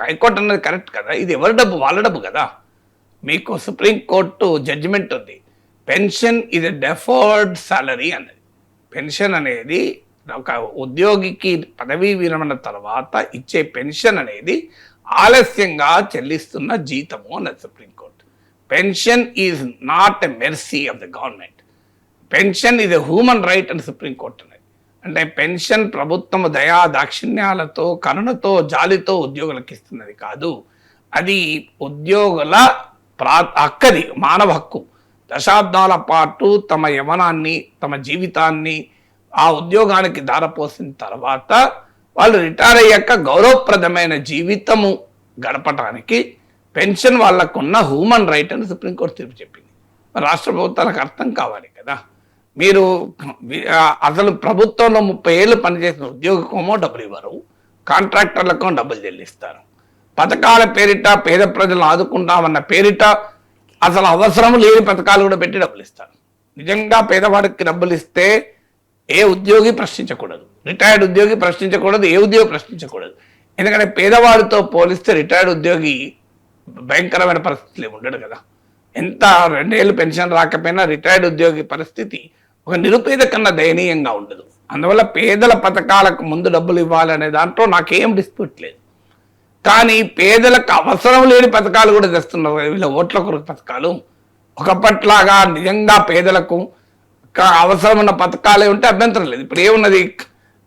హైకోర్టు అన్నది కరెక్ట్ కదా, ఇది ఎవరి డబ్బు, వాళ్ళ డబ్బు కదా. మీకు సుప్రీంకోర్టు జడ్జిమెంట్ ఉంది, పెన్షన్ ఇది డెఫర్డ్ సాలరీ అన్నది. పెన్షన్ అనేది ఒక ఉద్యోగికి పదవీ విరమణ తర్వాత ఇచ్చే పెన్షన్ అనేది ఆలస్యంగా చెల్లిస్తున్న జీతము అన్నది supreme court. Pension is not a mercy of the government, pension ఇది హ్యూమన్ రైట్ అని సుప్రీంకోర్టు అనేది. అంటే పెన్షన్ ప్రభుత్వం దయా దాక్షిణ్యాలతో కరుణతో జాలితో ఉద్యోగులకు ఇస్తున్నది కాదు, అది ఉద్యోగుల హక్కది, మానవ హక్కు. దశాబ్దాల పాటు తమ యవనాన్ని, తమ జీవితాన్ని ఆ ఉద్యోగానికి ధారపోసిన తర్వాత వాళ్ళు రిటైర్ అయ్యాక గౌరవప్రదమైన జీవితము గడపడానికి పెన్షన్ వాళ్ళకున్న హ్యూమన్ రైట్ అని సుప్రీంకోర్టు తీర్పు చెప్పింది. మరి రాష్ట్ర ప్రభుత్వాలకు అర్థం కావాలి కదా. మీరు అసలు ప్రభుత్వంలో 30 ఏళ్ళు పనిచేసిన ఉద్యోగమో డబ్బులు ఇవ్వరు, కాంట్రాక్టర్లకు డబ్బులు చెల్లిస్తారు. పథకాల పేరిట పేద ప్రజలను ఆదుకుంటామన్న పేరిట అసలు అవసరం లేని పథకాలు కూడా పెట్టి డబ్బులు ఇస్తారు. నిజంగా పేదవాడికి డబ్బులు ఇస్తే ఏ ఉద్యోగి ప్రశ్నించకూడదు, రిటైర్డ్ ఉద్యోగి ప్రశ్నించకూడదు, ఏ ఉద్యోగి ప్రశ్నించకూడదు. ఎందుకంటే పేదవాడితో పోలిస్తే రిటైర్డ్ ఉద్యోగి భయంకరమైన పరిస్థితులు ఉండడు కదా. ఎంత 2 ఏళ్ళు పెన్షన్ రాకపోయినా రిటైర్డ్ ఉద్యోగి పరిస్థితి ఒక నిరుపేద కన్నా దయనీయంగా ఉండదు. అందువల్ల పేదల పథకాలకు ముందు డబ్బులు ఇవ్వాలనే దాంట్లో నాకేం డిస్ప్యూట్ లేదు. కానీ పేదలకు అవసరం లేని పథకాలు కూడా తెస్తున్నారు వీళ్ళ ఓట్ల కొరకు పథకాలు. ఒకప్పట్లాగా నిజంగా పేదలకు అవసరమైన పథకాలే ఉంటే అభ్యంతరం లేదు. ఇప్పుడు ఏమున్నది,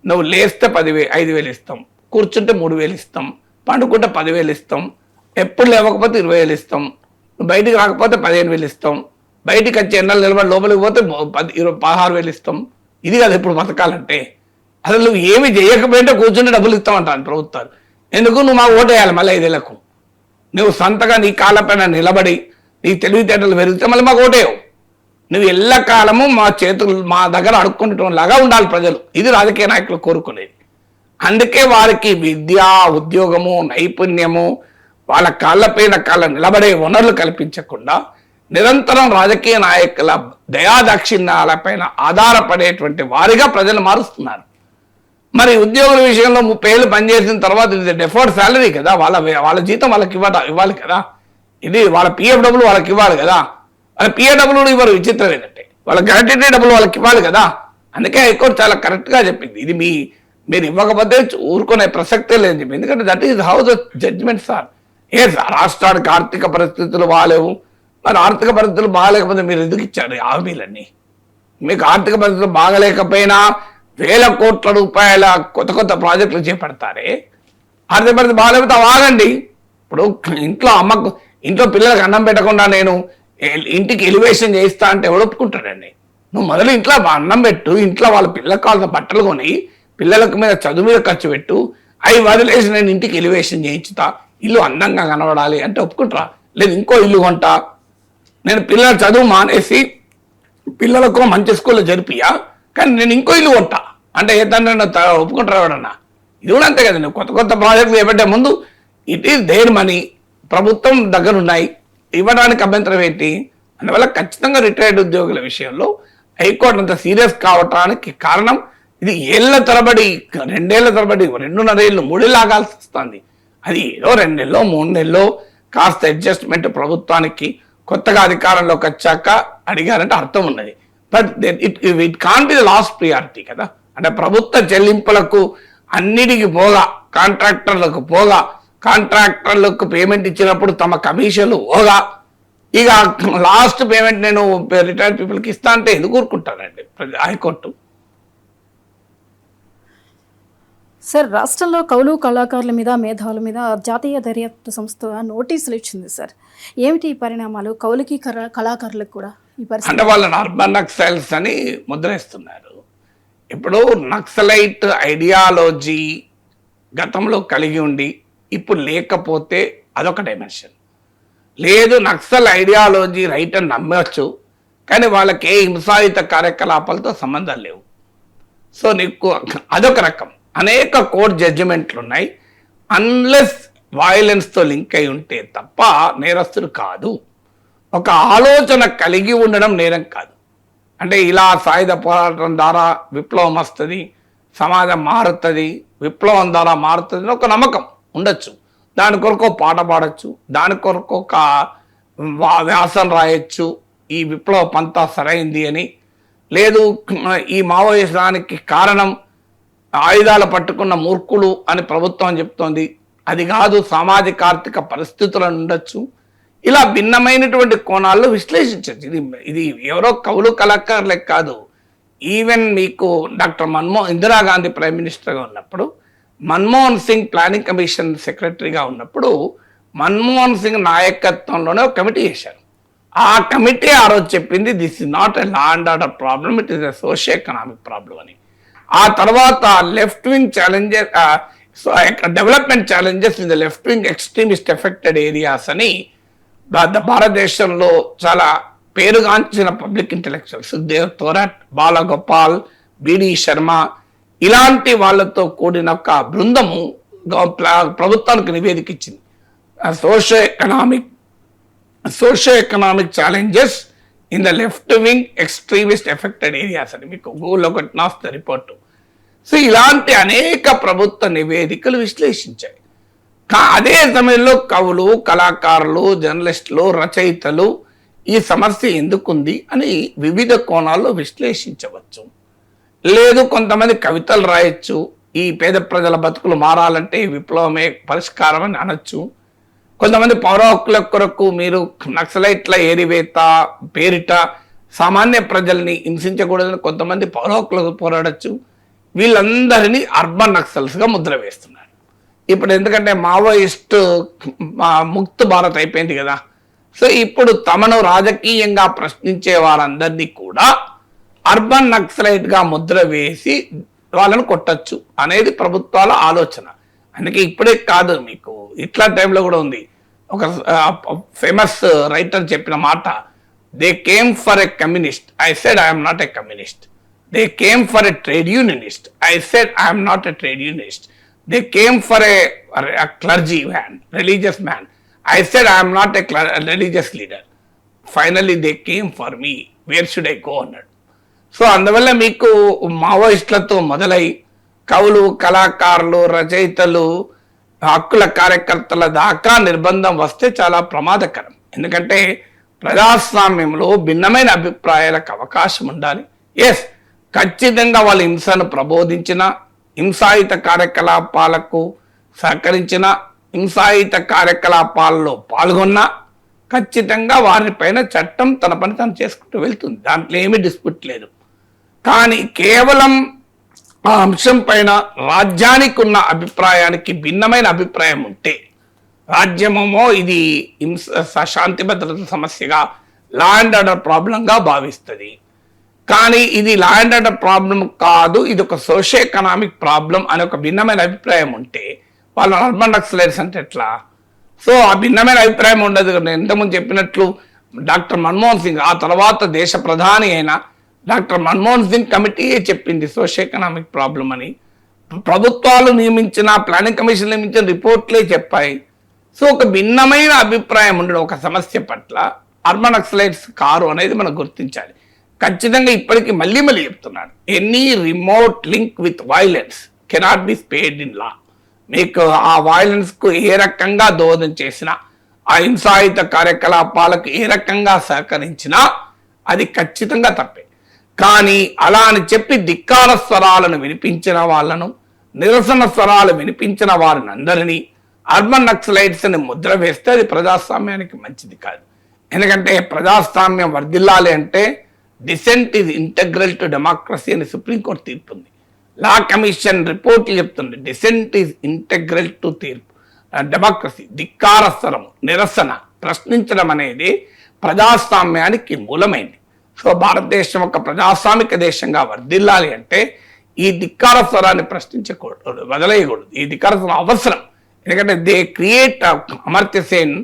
నువ్వు లేస్తే 5,000 ఇస్తాం, కూర్చుంటే 3,000 ఇస్తాం, పండుకుంటే 10,000 ఇస్తాం, ఎప్పుడు లేవకపోతే 20,000 ఇస్తాం, నువ్వు బయటికి రాకపోతే 15,000 ఇస్తాం, బయటికి వచ్చి ఎన్నెలు నిలబడి లోపలికి పోతే 16,000 ఇస్తాం. ఇది కదా ఇప్పుడు పథకాలంటే. అసలు నువ్వు ఏమి చేయకపోయింటే కూర్చుంటే డబ్బులు ఇస్తామంటాను ప్రభుత్వాలు. ఎందుకు? నువ్వు మాకు ఓటు వేయాలి మళ్ళీ 5 ఏళ్లకు. నువ్వు సొంతగా నీ కాళ్ళపైన నిలబడి నీ తెలివితేటలు పెరిగితే మళ్ళీ మాకు ఓటేయవు. నువ్వు ఎల్లకాలము మా దగ్గర అడుక్కుంటలాగా ఉండాలి ప్రజలు. ఇది రాజకీయ నాయకులు కోరుకునేది. అందుకే వారికి విద్య, ఉద్యోగము, నైపుణ్యము, వాళ్ళ కాళ్ళపైన నిలబడే వనరులు కల్పించకుండా నిరంతరం రాజకీయ నాయకుల దయాదాక్షిణ్యాలపైన ఆధారపడేటువంటి వారిగా ప్రజలు మారుస్తున్నారు. మరి ఉద్యోగుల విషయంలో 30 ఏళ్ళు పనిచేసిన తర్వాత ఇది డెఫర్డ్ శాలరీ కదా, వాళ్ళ జీతం వాళ్ళకి ఇవ్వాలి కదా. ఇది వాళ్ళ PFW వాళ్ళకి ఇవ్వాలి కదా. వాళ్ళ PFW ఇవ్వరు. విచిత్రం ఏంటంటే వాళ్ళ గ్రాట్యుటీ డబ్బులు వాళ్ళకి ఇవ్వాలి కదా. అందుకే హైకోర్టు చాలా కరెక్ట్గా చెప్పింది, ఇది మీరు ఇవ్వకపోతే ఊరుకునే ప్రసక్తే లేదని చెప్పింది. ఎందుకంటే that is how the judgement sir. రాష్ట్రానికి ఆర్థిక పరిస్థితులు బాగాలేవు, మరి ఆర్థిక పరిస్థితులు బాగాలేకపోతే మీరు ఎందుకు ఇచ్చారు హామీలన్నీ? మీకు ఆర్థిక పరిస్థితులు బాగలేకపోయినా 1,000 కోట్ల రూపాయల కొత్త ప్రాజెక్టులు చేపడతారే. ఆర్థిక పరిస్థితి బాగాలేకపోతే ఆగండి. ఇప్పుడు ఇంట్లో పిల్లలకు అన్నం పెట్టకుండా నేను ఇంటికి ఎలివేషన్ చేయిస్తా అంటే ఎవడు ఒప్పుకుంటాడండి? నువ్వు మొదలు ఇంట్లో అన్నం పెట్టు, ఇంట్లో వాళ్ళ పిల్లలకు కావాల్సిన బట్టలు కొని పిల్లలకు మీద చదువు మీద ఖర్చు పెట్టు, అవి వదిలేసి నేను ఇంటికి ఎలివేషన్ చేయించుతా, ఇల్లు అందంగా కనబడాలి అంటే ఒప్పుకుంటారా? లేదు ఇంకో ఇల్లు కొంటా, నేను పిల్లల చదువు మానేసి పిల్లలకు మంచి స్కూల్లో జరిపియా, కానీ నేను ఇంకో ఇల్లు కొంటా అంటే ఏ తండ్రి ఒప్పుకుంటారా ఎవడన్నా? ఇది కూడా అంతే కదండి. కొత్త ప్రాజెక్టులు చేపట్టే ముందు ఇట్ ఈస్ దేర్ మనీ, ప్రభుత్వం దగ్గర ఉన్నాయి, ఇవ్వడానికి అభ్యంతరం ఏంటి? అందువల్ల ఖచ్చితంగా రిటైర్డ్ ఉద్యోగుల విషయంలో హైకోర్టు అంత సీరియస్ కావటానికి కారణం ఇది ఏళ్ల తరబడి, 2 ఏళ్ల తరబడి, 2.5 ఏళ్ళు, 3 ఏళ్ళు ఆగాల్సి వస్తుంది. అది ఏదో 2 నెలలో 3 నెలలో కాస్త అడ్జస్ట్మెంట్ ప్రభుత్వానికి కొత్తగా అధికారంలోకి వచ్చాక అడిగారంటే అర్థం ఉన్నది. But it can be the last priority కదా. అంటే ప్రభుత్వ చెల్లింపులకు అన్నిటికీ పోగా, కాంట్రాక్టర్లకు పేమెంట్ ఇచ్చినప్పుడు తమ కమిషన్లు పోగా, ఇక లాస్ట్ పేమెంట్ నేను రిటైర్డ్ పీపుల్కి ఇస్తా అంటే ఎందుకు ఊరుకుంటానండి హైకోర్టు? సార్, రాష్ట్రంలో కౌలు కళాకారుల మీద, మేధావుల మీద జాతీయ దర్యాప్తు సంస్థ నోటీసులు ఇచ్చింది సార్. ఏమిటి ఈ పరిణామాలు? కౌలుకి కళాకారులకు కూడా ఈ పరిస్థితి అంటే వాళ్ళని అర్బన్ నక్సలైట్స్ అని ముద్రేస్తున్నారు. ఇప్పుడు నక్సలైట్ ఐడియాలజీ గతంలో కలిగి ఉండి ఇప్పుడు లేకపోతే అదొక డైమెన్షన్. లేదు, నక్సల్ ఐడియాలజీ రైట్ అని నమ్మవచ్చు, కానీ వాళ్ళకి ఏ హింసాయుత కార్యకలాపాలతో సంబంధాలు లేవు. సో నీకు అదొక రకం. అనేక కోర్టు జడ్జిమెంట్లు ఉన్నాయి. అన్లెస్ వయలెన్స్తో లింక్ అయి ఉంటే తప్ప నేరస్తుడు కాదు. ఒక ఆలోచన కలిగి ఉండడం నేరం కాదు. అంటే ఇలా సాయుధ పోరాటం ద్వారా విప్లవం వస్తుంది, సమాజం మారుతుంది, విప్లవం ద్వారా మారుతుంది ఒక నమ్మకం ఉండొచ్చు. దాని కొరకు పాట పాడచ్చు, దాని కొరకు ఒక వ్యాసం రాయొచ్చు, ఈ విప్లవ పంతా సరైంది అని. లేదు, ఈ మావోయిజానికి కారణం ఆయుధాలు పట్టుకున్న మూర్ఖులు అని ప్రభుత్వం చెప్తోంది, అది కాదు, సామాజిక ఆర్థిక పరిస్థితులను ఉండొచ్చు. ఇలా భిన్నమైనటువంటి కోణాల్లో విశ్లేషించచ్చు. ఇది ఎవరో కవులు కళాకారులే కాదు. ఈవెన్ మీకు డాక్టర్ ఇందిరాగాంధీ ప్రైమ్ మినిస్టర్గా ఉన్నప్పుడు, మన్మోహన్ సింగ్ ప్లానింగ్ కమిషన్ సెక్రటరీగా ఉన్నప్పుడు, మన్మోహన్ సింగ్ నాయకత్వంలోనే ఒక కమిటీ చేశారు. ఆ కమిటీ ఆ రోజు చెప్పింది this is not a law and order problem, it is a socio economic problem అని. ఆ తర్వాత left wing challenges, development challenges in the left wing extremist affected areas అని భారతదేశంలో చాలా పేరుగాంచిన పబ్లిక్ ఇంటెలెక్చువల్ సుఖ్దేవ్ తోరట్, బాలగోపాల్, బిడి శర్మ ఇలాంటి వాళ్ళతో కూడిన ఒక బృందము ప్రభుత్వానికి నివేదిక ఇచ్చింది. Socio economic challenges in the left wing extremist affected areas అని మీకు గూగుల్లో కొట్టిన వస్తుంది రిపోర్టు. సో ఇలాంటి అనేక ప్రభుత్వ నివేదికలు విశ్లేషించాయి. అదే సమయంలో కవులు, కళాకారులు, జర్నలిస్టులు, రచయితలు ఈ సమస్య ఎందుకుంది అని వివిధ కోణాల్లో విశ్లేషించవచ్చు. లేదు కొంతమంది కవితలు రాయొచ్చు, ఈ పేద ప్రజల బతుకులు మారాలంటే విప్లవమే పరిష్కారం అని అనొచ్చు. కొంతమంది పౌర హక్కుల కొరకు మీరు నక్సలైట్ల ఏరివేత పేరిట సామాన్య ప్రజల్ని హింసించకూడదని కొంతమంది పౌర హక్కులకు పోరాడచ్చు. వీళ్ళందరినీ అర్బన్ నక్సల్స్గా ముద్ర వేస్తున్నారు. ఇప్పుడు ఎందుకంటే మావోయిస్ట్ ముక్త్ భారత్ అయిపోయింది కదా, సో ఇప్పుడు తమను రాజకీయంగా ప్రశ్నించే వారందరినీ కూడా అర్బన్ నక్సలైట్గా ముద్ర వేసి వాళ్ళను కొట్టచ్చు అనేది ప్రభుత్వాల ఆలోచన. అందుకే ఇప్పుడే కాదు, మీకు ఇట్లా టైంలో కూడా ఉంది. ఒక ఫేమస్ రైటర్ చెప్పిన మాట, they came for a communist, I said I'm not a communist. They came for a trade unionist, I said I'm not a trade unionist. They came for a clergy man, religious man, I said I am not a religious leader. Finally they came for me. Where should I go అన్నాడు. So అందువల్ల మీకు మావోయిస్టులతో మొదలై కవులు, కళాకారులు, రచయితలు, హక్కుల కార్యకర్తల దాకా నిర్బంధం వస్తే చాలా ప్రమాదకరం. ఎందుకంటే ప్రజాస్వామ్యంలో భిన్నమైన అభిప్రాయాలకు అవకాశం ఉండాలి. ఎస్, ఖచ్చితంగా వాళ్ళు హింసను ప్రబోధించిన, హింసాయుత కార్యకలాపాలకు సహకరించిన, హింసాయుత కార్యకలాపాల్లో పాల్గొన్నా ఖచ్చితంగా వారిపైన చట్టం తన పని తను చేసుకుంటూ వెళ్తుంది. దాంట్లో ఏమీ డిస్ప్యూట్ లేదు. కానీ కేవలం ఆ అంశం పైన రాజ్యానికి ఉన్న అభిప్రాయానికి భిన్నమైన అభిప్రాయం ఉంటే, రాజ్యమేమో ఇది శాంతి భద్రత సమస్యగా, లా అండ్ ఆర్డర్ ప్రాబ్లంగా భావిస్తుంది. కానీ ఇది లా అండ్ ఆర్డర్ ప్రాబ్లం కాదు, ఇది ఒక సోషియో ఎకనామిక్ ప్రాబ్లం అనే ఒక భిన్నమైన అభిప్రాయం ఉంటే వాళ్ళు అర్బన్ నక్సలైట్స్ అంటే ఎట్లా? సో ఆ భిన్నమైన అభిప్రాయం ఉండదు. నేను ఇంతకుముందు చెప్పినట్లు డాక్టర్ మన్మోహన్ సింగ్, ఆ తర్వాత దేశ ప్రధాని అయిన డాక్టర్ మన్మోహన్ సింగ్ కమిటీయే చెప్పింది సోషియో ఎకనామిక్ ప్రాబ్లం అని. ప్రభుత్వాలు నియమించిన, ప్లానింగ్ కమిషన్ నియమించిన రిపోర్ట్లే చెప్పాయి. సో ఒక భిన్నమైన అభిప్రాయం ఉండడం ఒక సమస్య పట్ల అర్బన్ నక్సలైట్స్ కారు అనేది మనం గుర్తించాలి. ఖచ్చితంగా ఇప్పటికీ మళ్ళీ చెప్తున్నాను, any remote link with violence cannot be spared in law. మీకు ఆ వైలెన్స్కు ఏ రకంగా దోహదం చేసినా, ఆ హింసాయుత కార్యకలాపాలకు ఏ రకంగా సహకరించినా అది ఖచ్చితంగా తప్పే. కానీ అలా అని చెప్పి ధిక్కార స్వరాలను వినిపించిన వాళ్ళను, నిరసన స్వరాలు వినిపించిన వారిని అందరినీ అర్బన్ నక్సలైట్స్ అని ముద్ర వేస్తే అది ప్రజాస్వామ్యానికి మంచిది కాదు. ఎందుకంటే ప్రజాస్వామ్యం వర్ధిల్లాలి అంటే dissent is integral to democracy అని సుప్రీంకోర్టు తీర్పు ఉంది. లా కమిషన్ రిపోర్ట్లు చెప్తుంది, డిసెంట్ ఈజ్ ఇంటెగ్రల్ టు తీర్పు డెమోక్రసీ. ధిక్కార స్వరం, నిరసన, ప్రశ్నించడం అనేది ప్రజాస్వామ్యానికి మూలమైంది. సో భారతదేశం ఒక ప్రజాస్వామిక దేశంగా వర్ధిల్లాలి అంటే ఈ ధిక్కార స్వరాన్ని ప్రశ్నించకూడదు, వదిలేయకూడదు. ఈ ధిక్కార స్వరం అవసరం. ఎందుకంటే దే క్రియేట్, అమర్త్య సేన్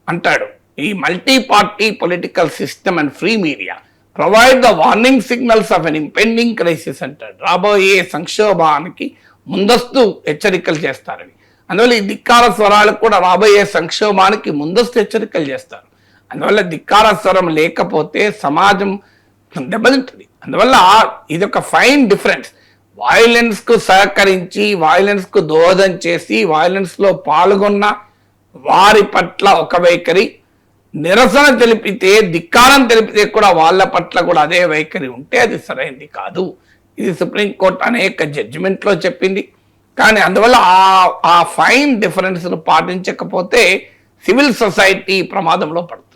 అంటాడు, ఈ multi party political system and free media provide the warning signals of an impending crisis అంటాడు. రాబోయే సంక్షోభానికి ముందస్తు హెచ్చరికలు చేస్తారని. అందువల్ల ఈ ధిక్కార స్వరాలు కూడా రాబోయే సంక్షోభానికి ముందస్తు హెచ్చరికలు చేస్తారు. అందువల్ల ధిక్కార స్వరం లేకపోతే సమాజం దెబ్బతింటుంది. అందువల్ల ఇదొక ఫైన్ డిఫరెన్స్. వైలెన్స్కు సహకరించి, వైలెన్స్కు దోహదం చేసి, వైలెన్స్లో పాల్గొన్న వారి పట్ల ఒక వైఖరి, నిరసన తెలిపితే, ధిక్కారం తెలిపితే కూడా వాళ్ళ పట్ల కూడా అదే వైఖరి ఉంటే అది సరైనది కాదు. ఇది సుప్రీంకోర్టు అనేక జడ్జిమెంట్లో చెప్పింది. కానీ అందువల్ల ఆ ఫైన్ డిఫరెన్స్ను పాటించకపోతే సివిల్ సొసైటీ ప్రమాదంలో పడుతుంది.